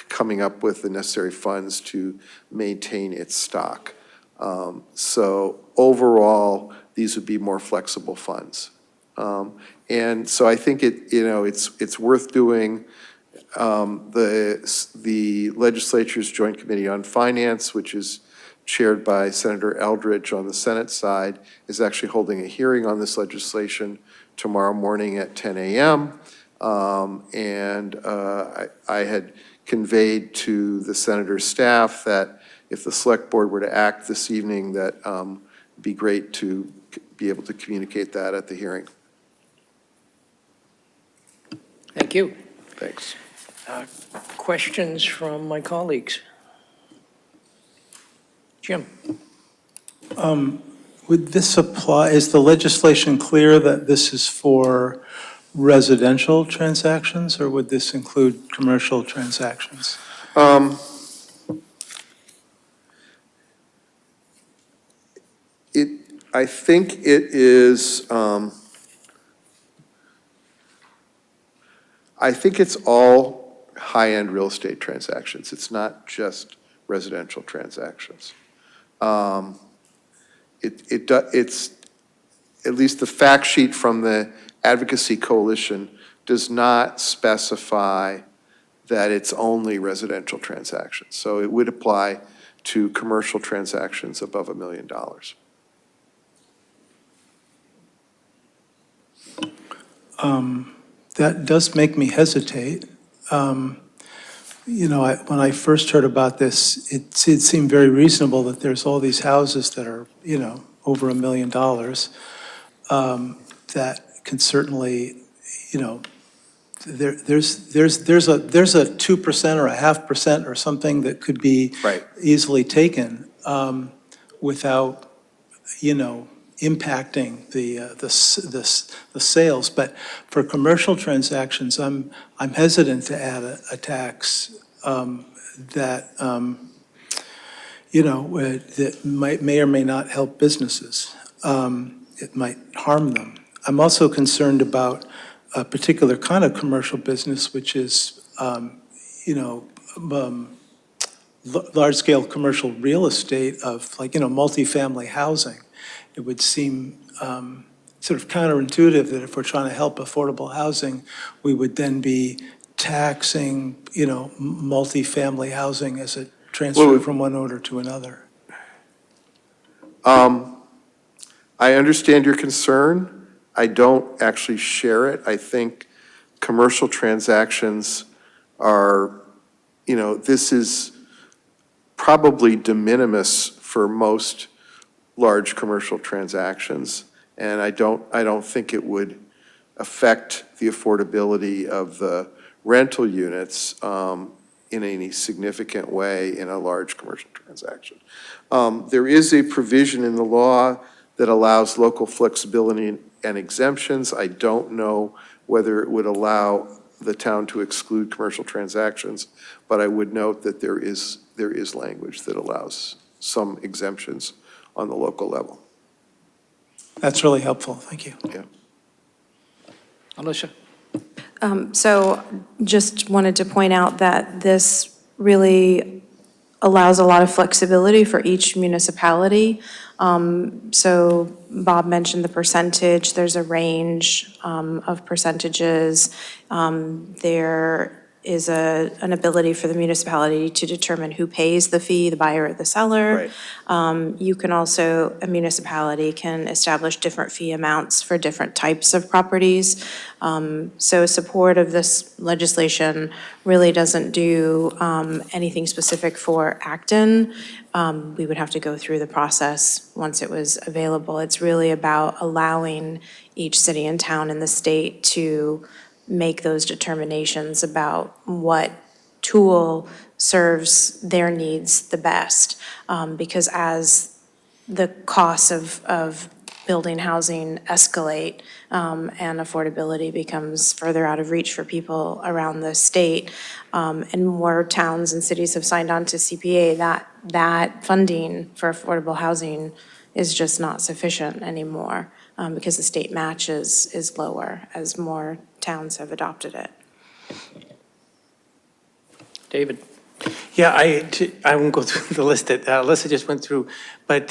coming up with the necessary funds to maintain its stock. So overall, these would be more flexible funds. And so I think it's worth doing. The legislature's Joint Committee on Finance, which is chaired by Senator Eldridge on the Senate side, is actually holding a hearing on this legislation tomorrow morning at 10 a.m. I had conveyed to the senator's staff that if the select board were to act this evening, that it'd be great to be able to communicate that at the hearing. Thank you. Thanks. Questions from my colleagues? Jim? Would this apply, is the legislation clear that this is for residential transactions, or would this include commercial transactions? I think it is, I think it's all high-end real estate transactions. It's not just residential transactions. It's, at least the fact sheet from the Advocacy Coalition does not specify that it's only residential transactions. So it would apply to commercial transactions above $1 million. That does make me hesitate. When I first heard about this, it seemed very reasonable that there's all these houses that are, over $1 million, that can certainly, there's a 2% or a 0.5% or something that could be easily taken without, impacting the sales. But for commercial transactions, I'm hesitant to add a tax that that may or may not help businesses. It might harm them. I'm also concerned about a particular kind of commercial business, which is large-scale commercial real estate of multifamily housing. It would seem sort of counterintuitive that if we're trying to help affordable housing, we would then be taxing, multifamily housing as a transfer from one order to another. I understand your concern. I don't actually share it. I think commercial transactions are, this is probably de minimis for most large commercial transactions, and I don't think it would affect the affordability of the rental units in any significant way in a large commercial transaction. There is a provision in the law that allows local flexibility and exemptions. I don't know whether it would allow the town to exclude commercial transactions, but I would note that there is language that allows some exemptions on the local level. That's really helpful. Thank you. Yeah. Alyssa? So just wanted to point out that this really allows a lot of flexibility for each municipality. So Bob mentioned the percentage. There's a range of percentages. There is an ability for the municipality to determine who pays the fee, the buyer or the seller. You can also, a municipality can establish different fee amounts for different types of properties. So support of this legislation really doesn't do anything specific for Acton. We would have to go through the process once it was available. It's really about allowing each city and town in the state to make those determinations about what tool serves their needs the best. Because as the costs of building housing escalate and affordability becomes further out of reach for people around the state, and more towns and cities have signed on to CPA, that funding for affordable housing is just not sufficient anymore because the state match is lower as more towns have adopted it. David? Yeah, I won't go through the list that Alyssa just went through, but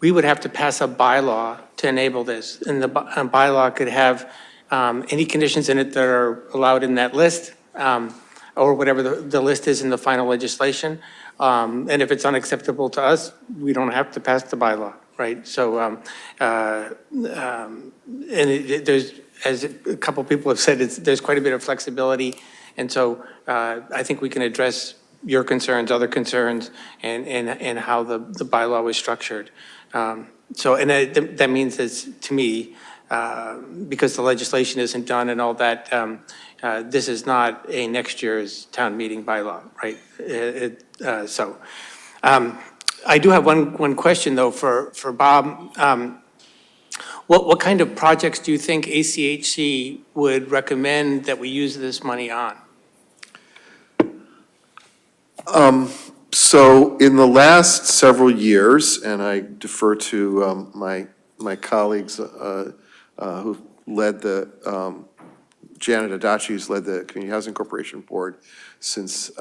we would have to pass a bylaw to enable this. And the bylaw could have any conditions in it that are allowed in that list, or whatever the list is in the final legislation. And if it's unacceptable to us, we don't have to pass the bylaw, right? So, there's, as a couple people have said, there's quite a bit of flexibility. And so I think we can address your concerns, other concerns, and how the bylaw was structured. So, and that means is, to me, because the legislation isn't done and all that, this is not a next year's town meeting bylaw, right? I do have one question, though, for Bob. What kind of projects do you think ACHC would recommend that we use this money on? So in the last several years, and I defer to my colleagues who led the, Janet Adachi, who's led the Community Housing Corporation Board since,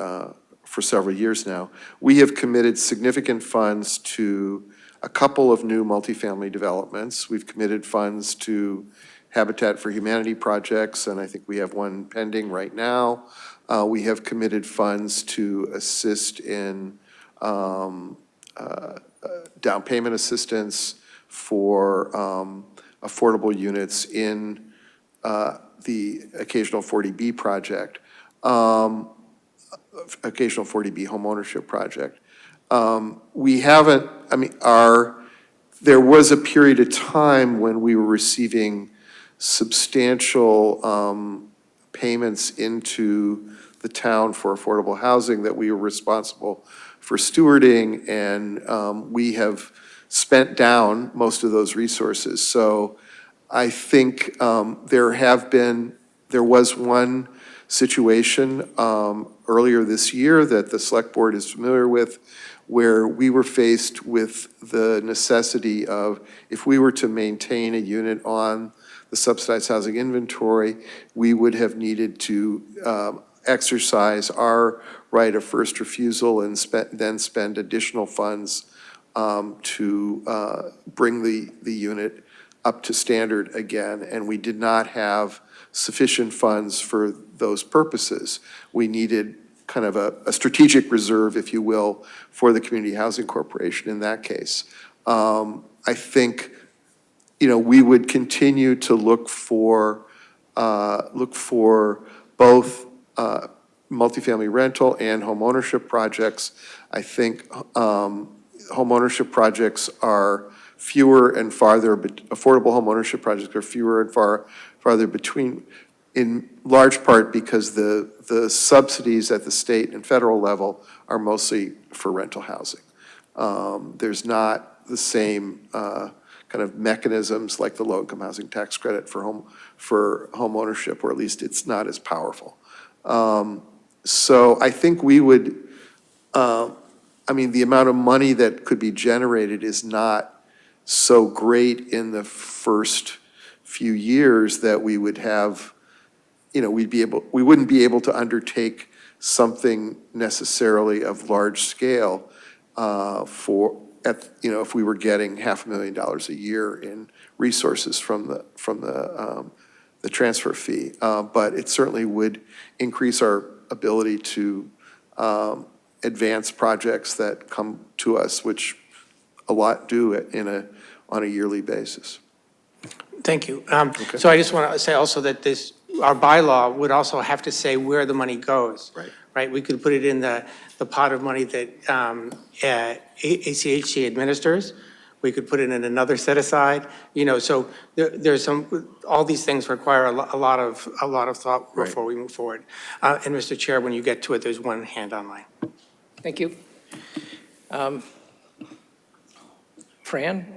for several years now, we have committed significant funds to a couple of new multifamily developments. We've committed funds to Habitat for Humanity projects, and I think we have one pending right now. We have committed funds to assist in down payment assistance for affordable units in the occasional 40B project, occasional 40B homeownership project. We haven't, I mean, there was a period of time when we were receiving substantial payments into the town for affordable housing that we were responsible for stewarding, and we have spent down most of those resources. So I think there was one situation earlier this year that the select board is familiar with, where we were faced with the necessity of, if we were to maintain a unit on the subsidized housing inventory, we would have needed to exercise our right of first refusal and then spend additional funds to bring the unit up to standard again. And we did not have sufficient funds for those purposes. We needed kind of a strategic reserve, if you will, for the Community Housing Corporation in that case. I think, we would continue to look for both multifamily rental and homeownership projects. I think homeownership projects are fewer and farther, affordable homeownership projects are fewer and farther between, in large part because the subsidies at the state and federal level are mostly for rental housing. There's not the same kind of mechanisms like the low-income housing tax credit for home ownership, or at least it's not as powerful. So I think we would, the amount of money that could be generated is not so great in the first few years that we would have, we wouldn't be able to undertake something necessarily of large scale if we were getting $500,000 a year in resources from the transfer fee. But it certainly would increase our ability to advance projects that come to us, which a lot do on a yearly basis. Thank you. So I just want to say also that our bylaw would also have to say where the money goes. Right? We could put it in the pot of money that ACHC administers. We could put it in another set aside, so there's all these things require a lot of thought before we move forward. And Mr. Chair, when you get to it, there's one hand online. Thank you. Fran?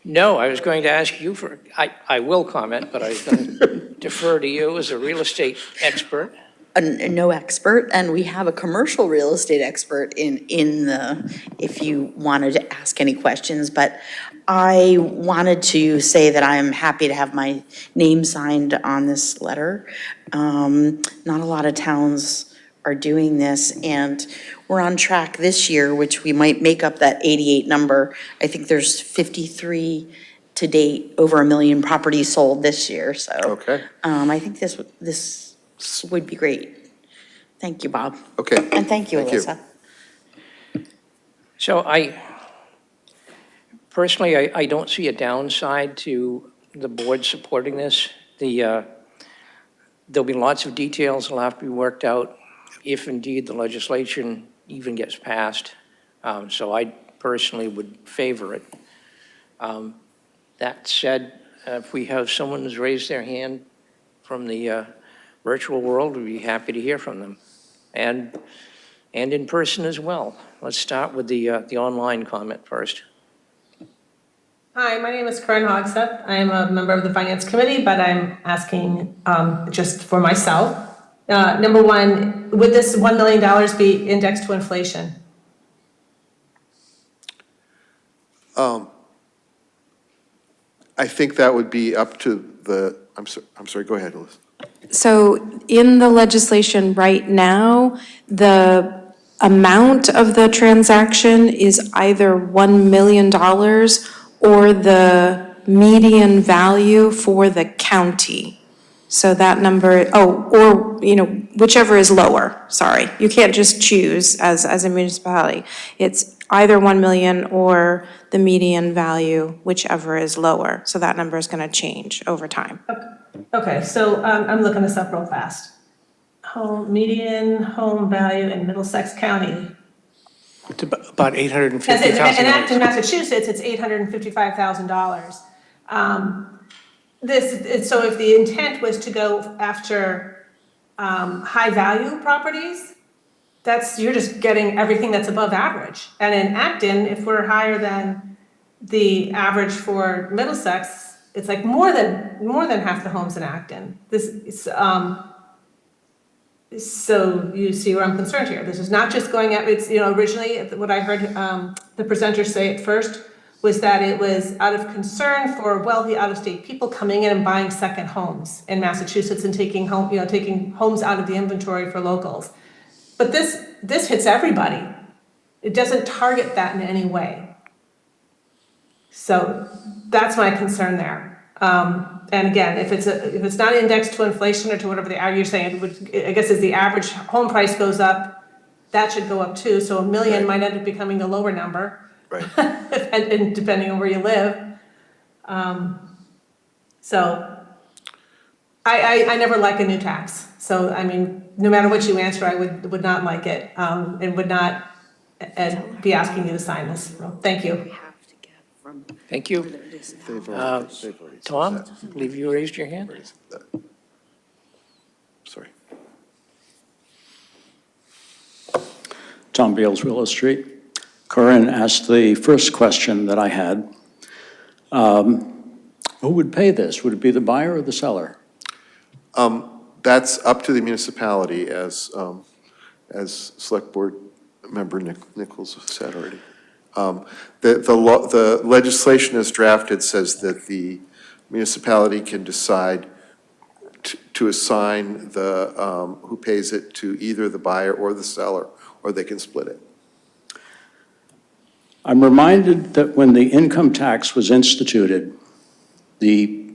No, I was going to ask you for, I will comment, but I was going to defer to you as a real estate expert. No expert, and we have a commercial real estate expert in the, if you wanted to ask any questions, but I wanted to say that I am happy to have my name signed on this letter. Not a lot of towns are doing this, and we're on track this year, which we might make up that 88 number. I think there's 53 to date, over 1 million properties sold this year, so. Okay. I think this would be great. Thank you, Bob. Okay. And thank you, Thank you. Alyssa. So personally, I don't see a downside to the board supporting this. There'll be lots of details that'll have to be worked out if indeed the legislation even gets passed. So I personally would favor it. That said, if we have someone who's raised their hand from the virtual world, we'd be happy to hear from them. And in person as well. Let's start with the online comment first. Hi, my name is Corinne Hogsett. I am a member of the Finance Committee, but I'm asking just for myself. Number one, would this $1 million be indexed to inflation? I think that would be up to the, I'm sorry, go ahead, Alyssa. So in the legislation right now, the amount of the transaction is either $1 million or the median value for the county. So that number, or, whichever is lower, sorry. You can't just choose as a municipality. It's either 1 million or the median value, whichever is lower. So that number is gonna change over time. Okay, so I'm looking this up real fast. Median home value in Middlesex County. It's about In $850,000. Acton, Massachusetts, it's $855,000. So if the intent was to go after high-value properties, you're just getting everything that's above average. And in Acton, if we're higher than the average for Middlesex, it's like more than half the homes in Acton. So you see where I'm concerned here. This is not just going at, originally what I heard the presenter say at first was that it was out of concern for wealthy out-of-state people coming in and buying second homes in Massachusetts and taking homes out of the inventory for locals. But this hits everybody. It doesn't target that in any way. So that's my concern there. And again, if it's not indexed to inflation or to whatever you're saying, I guess as the average home price goes up, that should go up too. So $1 million might end up becoming the lower number. Right. and depending on where you live. So I never like a new tax. So, no matter what you answer, I would not like it and would not be asking you to sign this. So, thank you. Thank you. Tom, I believe you raised your hand. Sorry. Tom Beals, Willow Street. Corinne asked the first question that I had. Who would pay this? Would it be the buyer or the seller? That's up to the municipality, as Select Board Member Nichols said already. The legislation as drafted says that the municipality can decide to assign who pays it to either the buyer or the seller, or they can split it. I'm reminded that when the income tax was instituted, the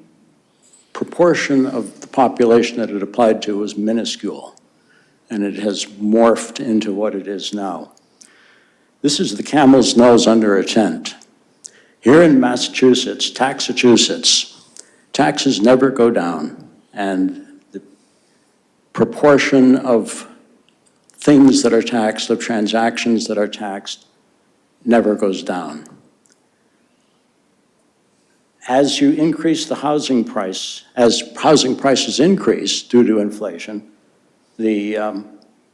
proportion of the population that it applied to was minuscule, and it has morphed into what it is now. This is the camel's nose under a tent. Here in Massachusetts, taxes never go down, and the proportion of things that are taxed, of transactions that are taxed, never goes down. As you increase the housing price, as housing prices increase due to inflation, the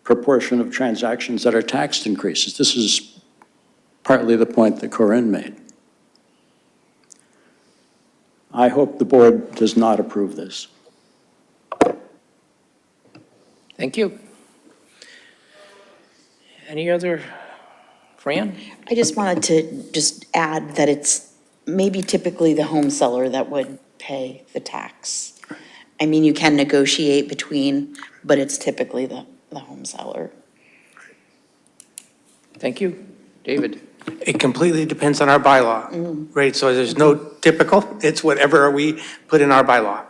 proportion of transactions that are taxed increases. This is partly the point that Corinne made. I hope the board does not approve this. Thank you. Any other, Fran? I just wanted to just add that it's maybe typically the home seller that would pay the tax. I mean, you can negotiate between, but it's typically the home seller. Thank you. David? It completely depends on our bylaw, right? So there's no typical, it's whatever we put in our bylaw.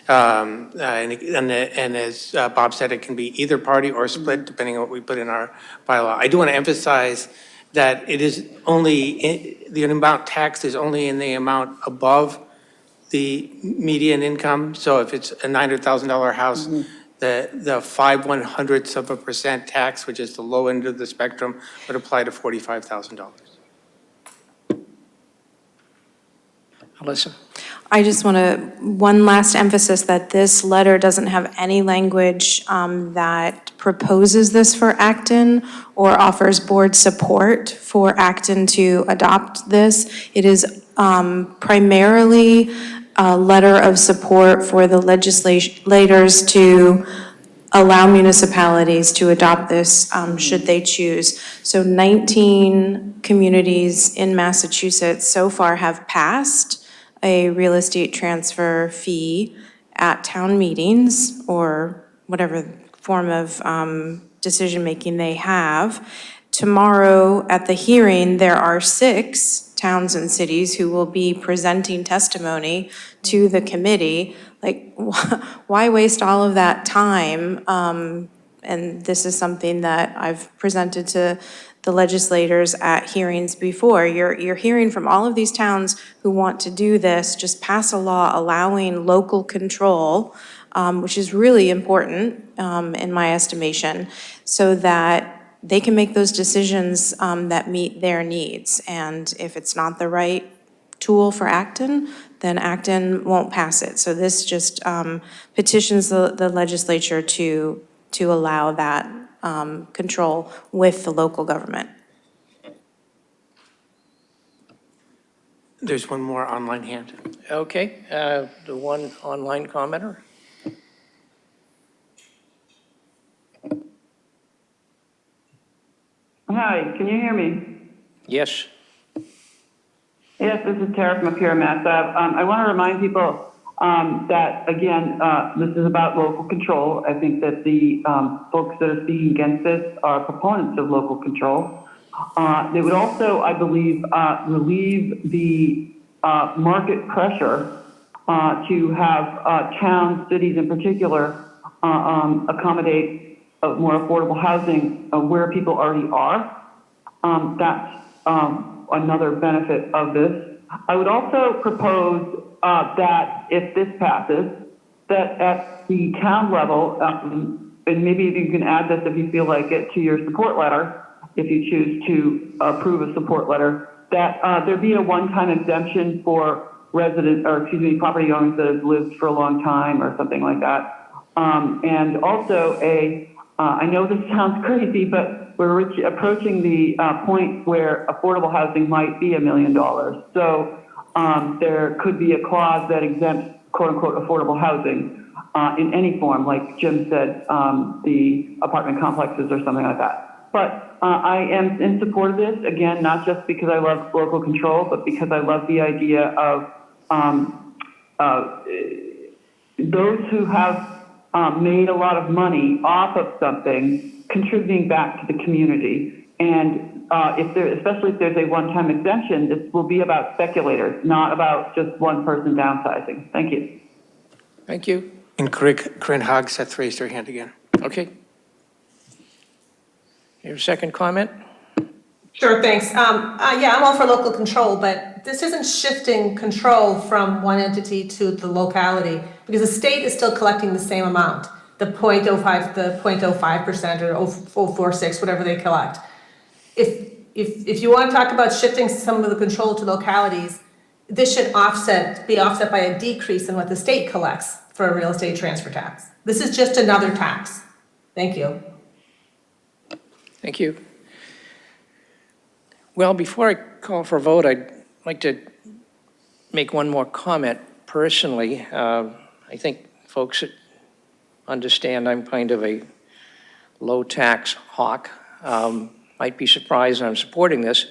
And as Bob said, it can be either party or split, depending on what we put in our bylaw. I do want to emphasize that it is only, the amount taxed is only in the amount above the median income. So if it's a $900,000 house, the 0.05% tax, which is the low end of the spectrum, would apply to $45,000. Alyssa? I just want to, one last emphasis that this letter doesn't have any language that proposes this for Acton or offers board support for Acton to adopt this. It is primarily a letter of support for the legislators to allow municipalities to adopt this should they choose. So 19 communities in Massachusetts so far have passed a real estate transfer fee at town meetings or whatever form of decision-making they have. Tomorrow at the hearing, there are 6 towns and cities who will be presenting testimony to the committee. Like, why waste all of that time? And this is something that I've presented to the legislators at hearings before. You're hearing from all of these towns who want to do this, just pass a law allowing local control, which is really important in my estimation, so that they can make those decisions that meet their needs. And if it's not the right tool for Acton, then Acton won't pass it. So this just petitions the legislature to allow that control with the local government. There's one more online hand. Okay, the one online commenter? Hi, can you hear me? Yes. Yes, this is Tara from up here in Mass. I want to remind people that, again, this is about local control. I think that the folks that are speaking against this are proponents of local control. They would also, I believe, relieve the market pressure to have towns, cities in particular, accommodate more affordable housing where people already are. That's another benefit of this. I would also propose that if this passes, that at the town level, and maybe you can add this if you feel like it to your support letter, if you choose to approve a support letter, that there be a one-time exemption for property owners that have lived for a long time or something like that. And also I know this sounds crazy, but we're approaching the point where affordable housing might be $1 million. So there could be a clause that exempts quote-unquote affordable housing in any form, like Jim said, the apartment complexes or something like that. But I am in support of this, again, not just because I love local control, but because I love the idea of those who have made a lot of money off of something, contributing back to the community. And especially if there's a one-time exemption, this will be about speculators, not about just one person downsizing. Thank you. Thank you. And Corinne Hogseth raised her hand again. Okay. Your second comment? Sure, thanks. Yeah, I'm all for local control, but this isn't shifting control from one entity to the locality, because the state is still collecting the same amount, the 0.05% or 0.046, whatever they collect. If you want to talk about shifting some of the control to localities, this should be offset by a decrease in what the state collects for a real estate transfer tax. This is just another tax. Thank you. Thank you. Well, before I call for a vote, I'd like to make one more comment. personally, I think folks that understand I'm kind of a low-tax hawk might be surprised I'm supporting this.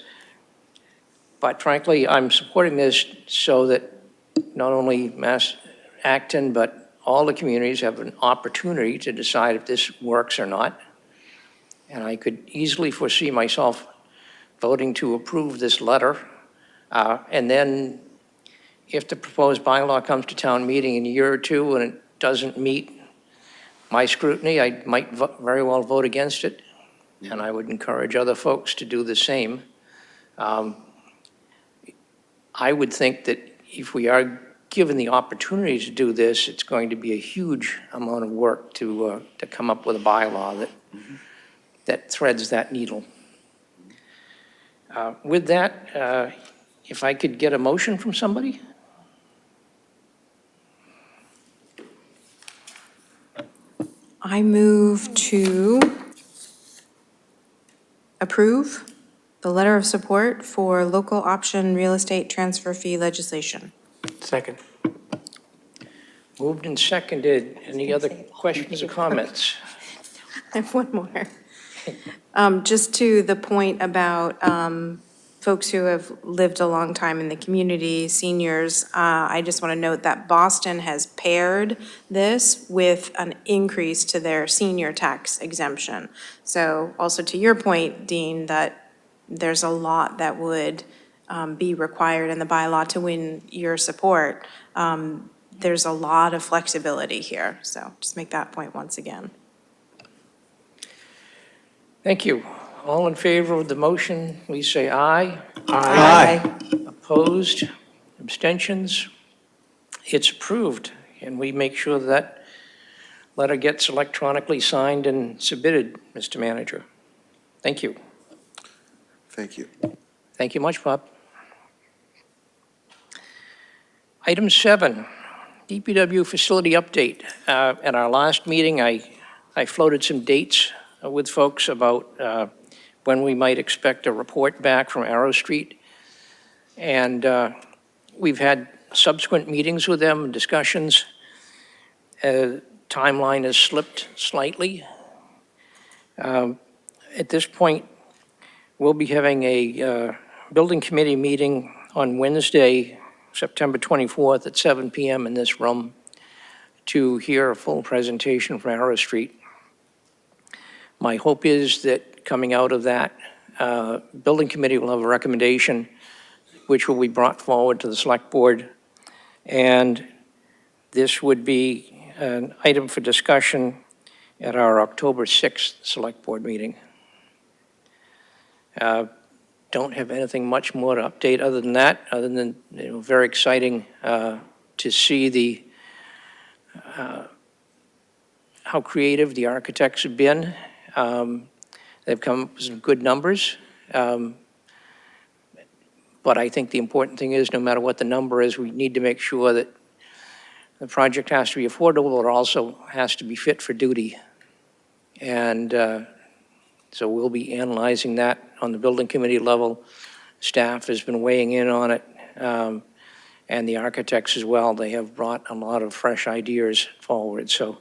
But frankly, I'm supporting this so that not only Acton, but all the communities have an opportunity to decide if this works or not. And I could easily foresee myself voting to approve this letter. And then if the proposed bylaw comes to town meeting in a year or two and it doesn't meet my scrutiny, I might very well vote against it. And I would encourage other folks to do the same. I would think that if we are given the opportunity to do this, it's going to be a huge amount of work to come up with a bylaw that threads that needle. With that, if I could get a motion from somebody? I move to approve the letter of support for local option real estate transfer fee legislation. Second. Moved and seconded. Any other questions or comments? I have one more. Just to the point about folks who have lived a long time in the community, seniors, I just want to note that Boston has paired this with an increase to their senior tax exemption. So also to your point, Dean, that there's a lot that would be required in the bylaw to win your support. There's a lot of flexibility here, so just make that point once again. Thank you. All in favor of the motion, please say aye. Aye. Opposed? Abstentions? It's approved, and we make sure that letter gets electronically signed and submitted, Mr. Manager. Thank you. Thank you. Thank you much, Bob. Item 7, DPW facility update. At our last meeting, I floated some dates with folks about when we might expect a report back from Arrow Street. And we've had subsequent meetings with them, discussions. Timeline has slipped slightly. At this point, we'll be having a building committee meeting on Wednesday, September 24th at 7 p.m. in this room to hear a full presentation from Arrow Street. My hope is that coming out of that, building committee will have a recommendation which will be brought forward to the select board. And this would be an item for discussion at our October 6th select board meeting. Don't have anything much more to update other than that, other than, very exciting to see the how creative the architects have been. They've come up with some good numbers. But I think the important thing is, no matter what the number is, we need to make sure that the project has to be affordable, but also has to be fit for duty. And so we'll be analyzing that on the building committee level. Staff has been weighing in on it, and the architects as well. They have brought a lot of fresh ideas forward. So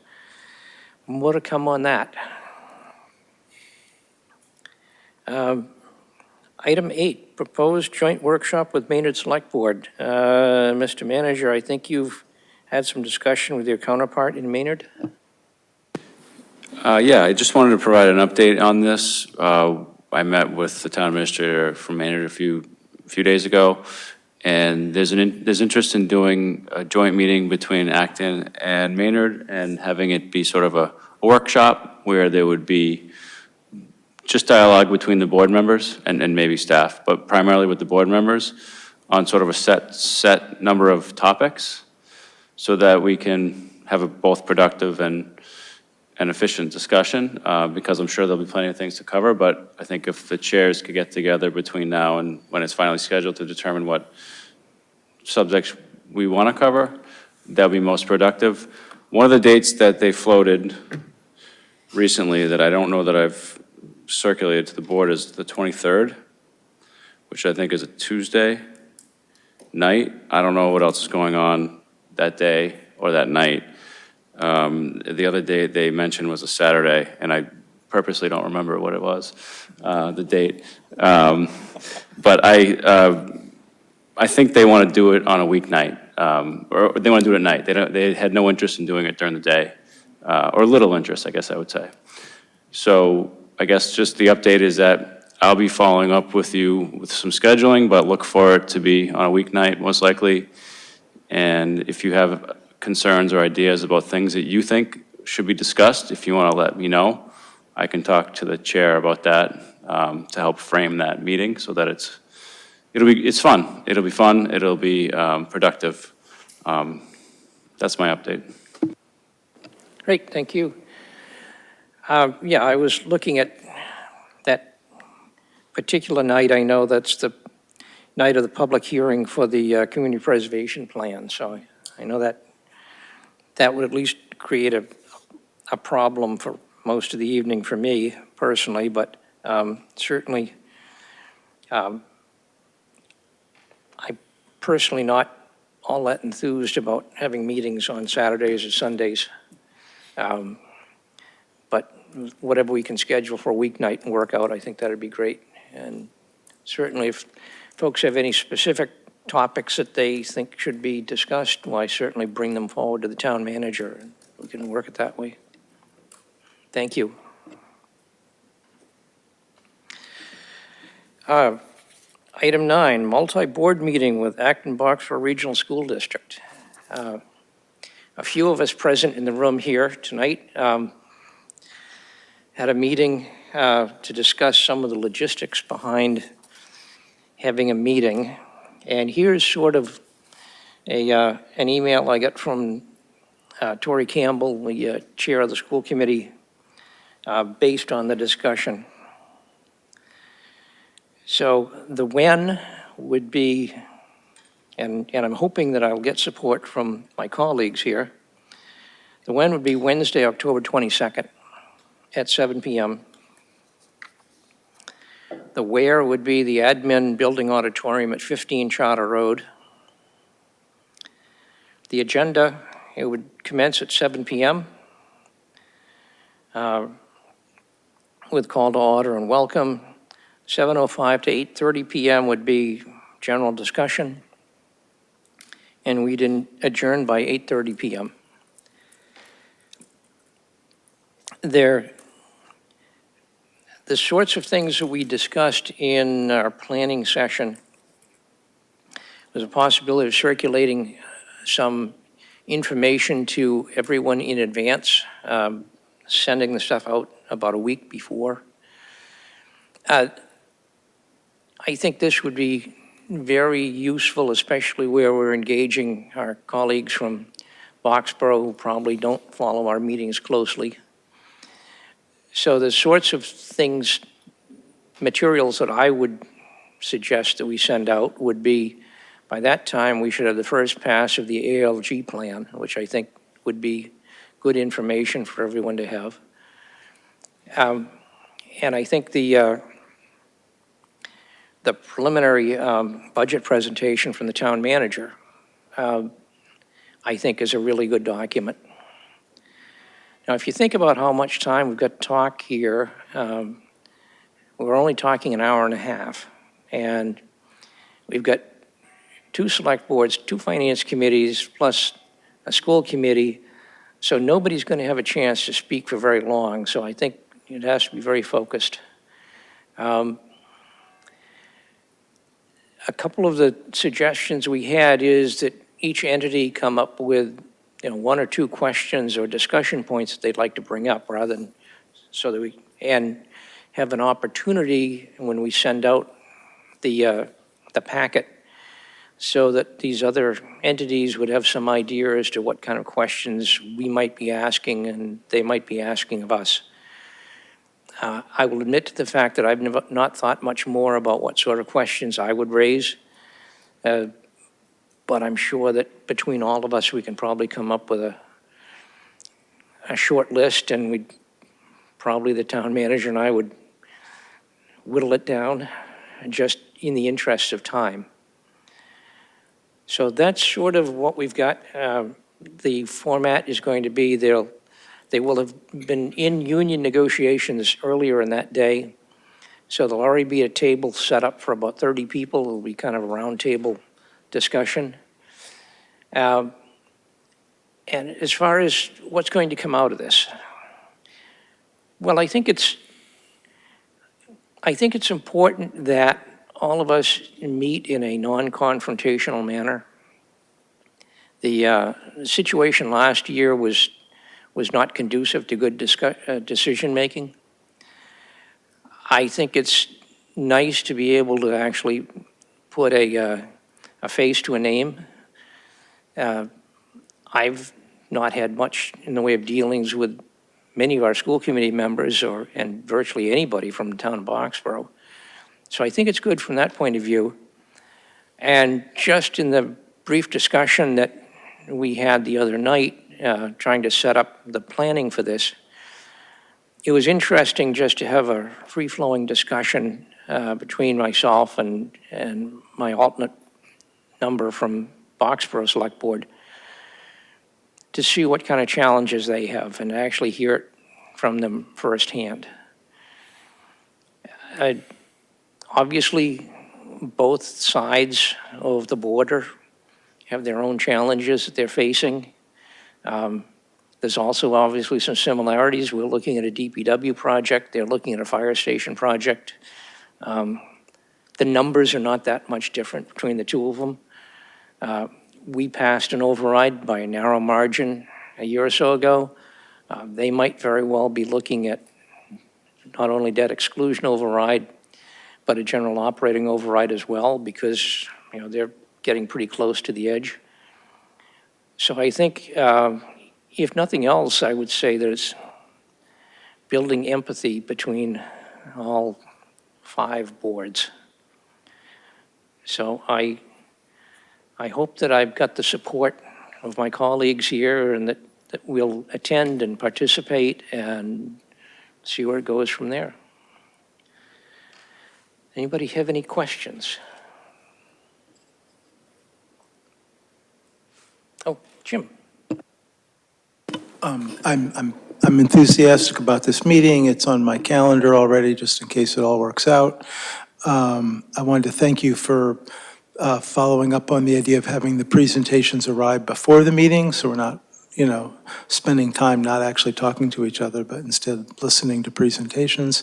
more to come on that. Item 8, proposed joint workshop with Maynard Select Board. Mr. Manager, I think you've had some discussion with your counterpart in Maynard? Yeah, I just wanted to provide an update on this. I met with the town administrator from Maynard a few days ago, and there's interest in doing a joint meeting between Acton and Maynard and having it be sort of a workshop where there would be just dialogue between the board members and maybe staff, but primarily with the board members on sort of a set number of topics so that we can have a both productive and efficient discussion, because I'm sure there'll be plenty of things to cover, but I think if the chairs could get together between now and when it's finally scheduled to determine what subjects we want to cover, that'll be most productive. One of the dates that they floated recently that I don't know that I've circulated to the board is the 23rd, which I think is a Tuesday night. I don't know what else is going on that day or that night. The other day they mentioned was a Saturday, and I purposely don't remember what it was, the date. But I think they want to do it on a weeknight, or they want to do it at night. They had no interest in doing it during the day, or little interest, I guess I would say. So I guess just the update is that I'll be following up with you with some scheduling, but look for it to be on a weeknight, most likely. And if you have concerns or ideas about things that you think should be discussed, if you want to let me know, I can talk to the chair about that to help frame that meeting so that it's fun. It'll be fun. It'll be productive. That's my update. Great, thank you. Yeah, I was looking at that particular night. I know that's the night of the public hearing for the community preservation plan, so I know that that would at least create a problem for most of the evening for me personally, but certainly I'm personally not all that enthused about having meetings on Saturdays or Sundays. But whatever we can schedule for a weeknight and work out, I think that'd be great. And certainly if folks have any specific topics that they think should be discussed, why certainly bring them forward to the town manager, and we can work it that way. Thank you. Item 9, multi-board meeting with Acton Boxborough Regional School District. A few of us present in the room here tonight had a meeting to discuss some of the logistics behind having a meeting. And here's sort of an email I got from Tori Campbell, the chair of the school committee, based on the discussion. So the when would be, and I'm hoping that I'll get support from my colleagues here, the when would be Wednesday, October 22nd at 7 p.m. The where would be the admin building auditorium at 15 Charter Road. The agenda, it would commence at 7 p.m. With call to order and welcome. 7:05 to 8:30 p.m. would be general discussion. And we'd adjourn by 8:30 p.m. The sorts of things that we discussed in our planning session was a possibility of circulating some information to everyone in advance, sending the stuff out about a week before. I think this would be very useful, especially where we're engaging our colleagues from Boxborough who probably don't follow our meetings closely. So the sorts of things, materials that I would suggest that we send out would be, by that time, we should have the first pass of the ALG plan, which I think would be good information for everyone to have. And I think the preliminary budget presentation from the town manager, I think is a really good document. Now, if you think about how much time we've got to talk here, we're only talking an hour and a half. And we've got 2 select boards, 2 finance committees, plus a school committee. So nobody's going to have a chance to speak for very long. So I think it has to be very focused. A couple of the suggestions we had is that each entity come up with 1 or 2 questions or discussion points that they'd like to bring up, rather than so that we and have an opportunity when we send out the packet, so that these other entities would have some idea as to what kind of questions we might be asking and they might be asking of us. I will admit to the fact that I've not thought much more about what sort of questions I would raise, but I'm sure that between all of us, we can probably come up with a short list, and we'd probably, the town manager and I would whittle it down just in the interest of time. So that's sort of what we've got. The format is going to be, they will have been in union negotiations earlier in that day. So there'll already be a table set up for about 30 people. It'll be kind of a roundtable discussion. And as far as what's going to come out of this, well, I think it's important that all of us meet in a non-confrontational manner. The situation last year was not conducive to good decision-making. I think it's nice to be able to actually put a face to a name. I've not had much in the way of dealings with many of our school committee members and virtually anybody from the town of Boxborough. So I think it's good from that point of view. And just in the brief discussion that we had the other night, trying to set up the planning for this, it was interesting just to have a free-flowing discussion between myself and my alternate number from Boxborough Select Board to see what kind of challenges they have and actually hear it from them firsthand. Obviously, both sides of the border have their own challenges that they're facing. There's also obviously some similarities. We're looking at a DPW project. They're looking at a fire station project. The numbers are not that much different between the two of them. We passed an override by a narrow margin a year or so ago. They might very well be looking at not only debt exclusion override, but a general operating override as well, because they're getting pretty close to the edge. So I think, if nothing else, I would say that it's building empathy between all 5 boards. So I hope that I've got the support of my colleagues here and that we'll attend and participate and see where it goes from there. Anybody have any questions? Oh, Jim. I'm enthusiastic about this meeting. It's on my calendar already, just in case it all works out. I wanted to thank you for following up on the idea of having the presentations arrive before the meeting, so we're not, spending time not actually talking to each other, but instead listening to presentations.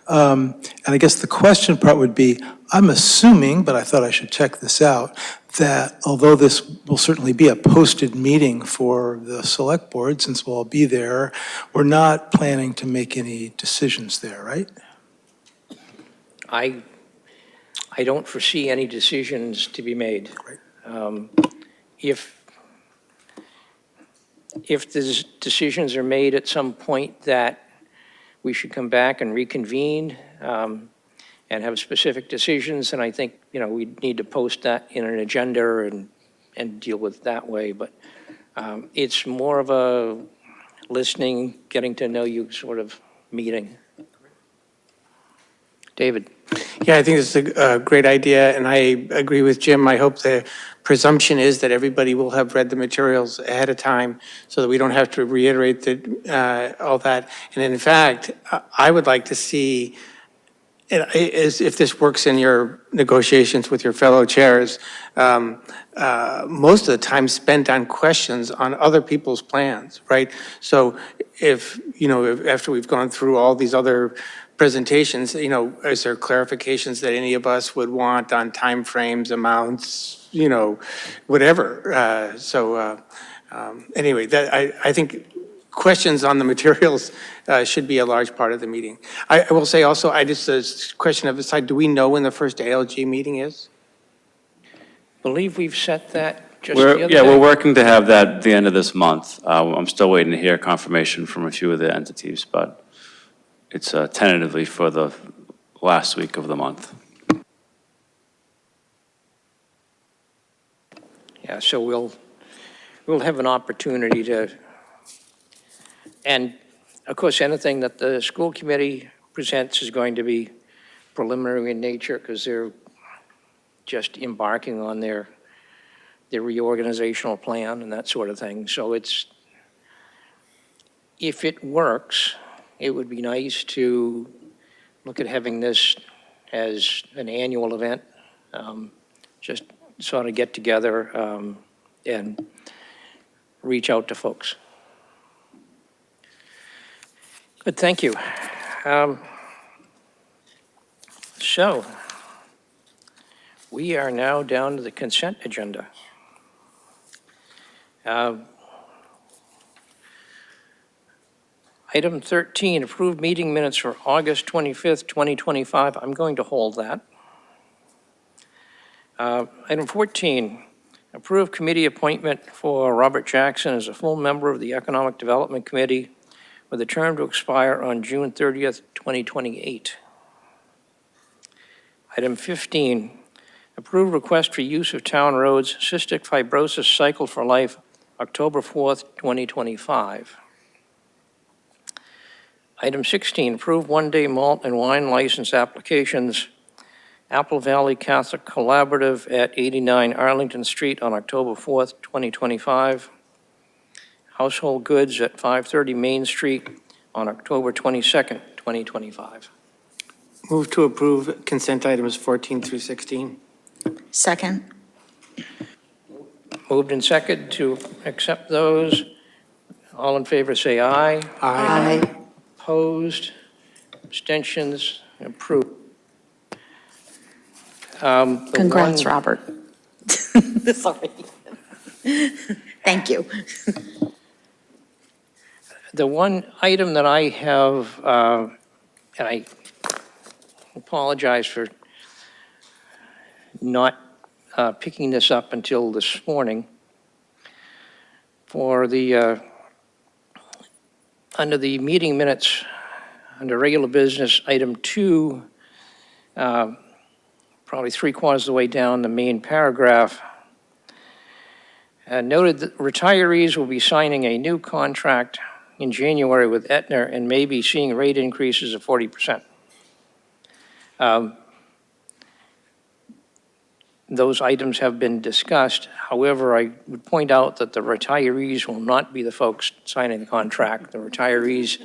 And I guess the question part would be, I'm assuming, but I thought I should check this out, that although this will certainly be a posted meeting for the select board, since we'll all be there, we're not planning to make any decisions there, right? I don't foresee any decisions to be made. If the decisions are made at some point that we should come back and reconvene and have specific decisions, and I think, we need to post that in an agenda and deal with it that way. But it's more of a listening, getting to know you sort of meeting. David? Yeah, I think it's a great idea, and I agree with Jim. I hope the presumption is that everybody will have read the materials ahead of time so that we don't have to reiterate all that. And in fact, I would like to see, if this works in your negotiations with your fellow chairs, most of the time spent on questions on other people's plans, right? So if after we've gone through all these other presentations, is there clarifications that any of us would want on timeframes, amounts, whatever. Anyway, I think questions on the materials should be a large part of the meeting. I will say also, a question of the side, do we know when the first ALG meeting is? Believe we've set that just the other day. Yeah, we're working to have that at the end of this month. I'm still waiting to hear confirmation from a few of the entities, but it's tentatively for the last week of the month. Yeah, so we'll have an opportunity to, and of course, anything that the school committee presents is going to be preliminary in nature because they're just embarking on their the reorganizational plan and that sort of thing. So if it works, it would be nice to look at having this as an annual event, just sort of get together and reach out to folks. Good, thank you. So we are now down to the consent agenda. Item 13, approved meeting minutes for August 25th, 2025. I'm going to hold that. Item 14, approved committee appointment for Robert Jackson as a full member of the Economic Development Committee with a term to expire on June 30th, 2028. Item 15, approved request for use of town roads, cystic fibrosis cycle for life, October 4th, 2025. Item 16, approved one-day malt and wine license applications, Apple Valley Catholic Collaborative at 89 Arlington Street on October 4th, 2025. Household Goods at 530 Main Street on October 22nd, 2025. Move to approve consent items 14 through 16. Second. Moved and second to accept those. All in favor say aye. Aye. Opposed? Abstentions? Approved. Congrats, Robert. Sorry. Thank you. The one item that I have, and I apologize for not picking this up until this morning, for the, under the meeting minutes, under regular business, item 2, probably 3/4 of the way down the main paragraph, noted that retirees will be signing a new contract in January with Aetna and may be seeing rate increases of 40%. Those items have been discussed. However, I would point out that the retirees will not be the folks signing the contract. The retirees,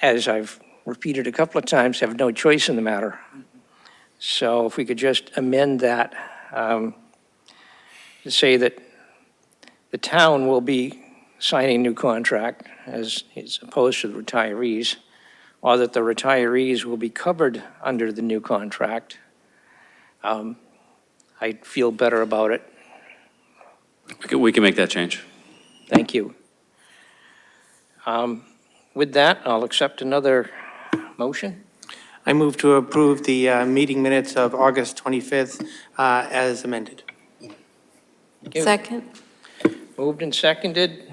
as I've repeated a couple of times, have no choice in the matter. So if we could just amend that to say that the town will be signing a new contract as opposed to the retirees, or that the retirees will be covered under the new contract, I'd feel better about it. We can make that change. Thank you. With that, I'll accept another motion. I move to approve the meeting minutes of August 25th as amended. Thank you. Second. Moved and seconded.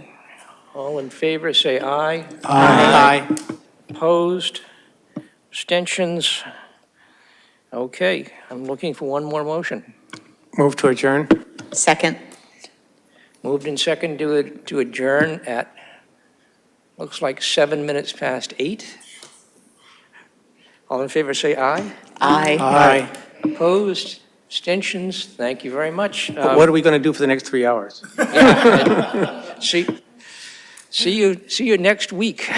All in favor, say aye. Aye. Opposed? Abstentions? Okay, I'm looking for one more motion. Move to adjourn. Second. Moved and seconded to adjourn at, looks like 7 minutes past 8. All in favor, say aye. Aye. Aye. Opposed? Abstentions? Thank you very much. What are we going to do for the next 3 hours? Yeah, see you next week.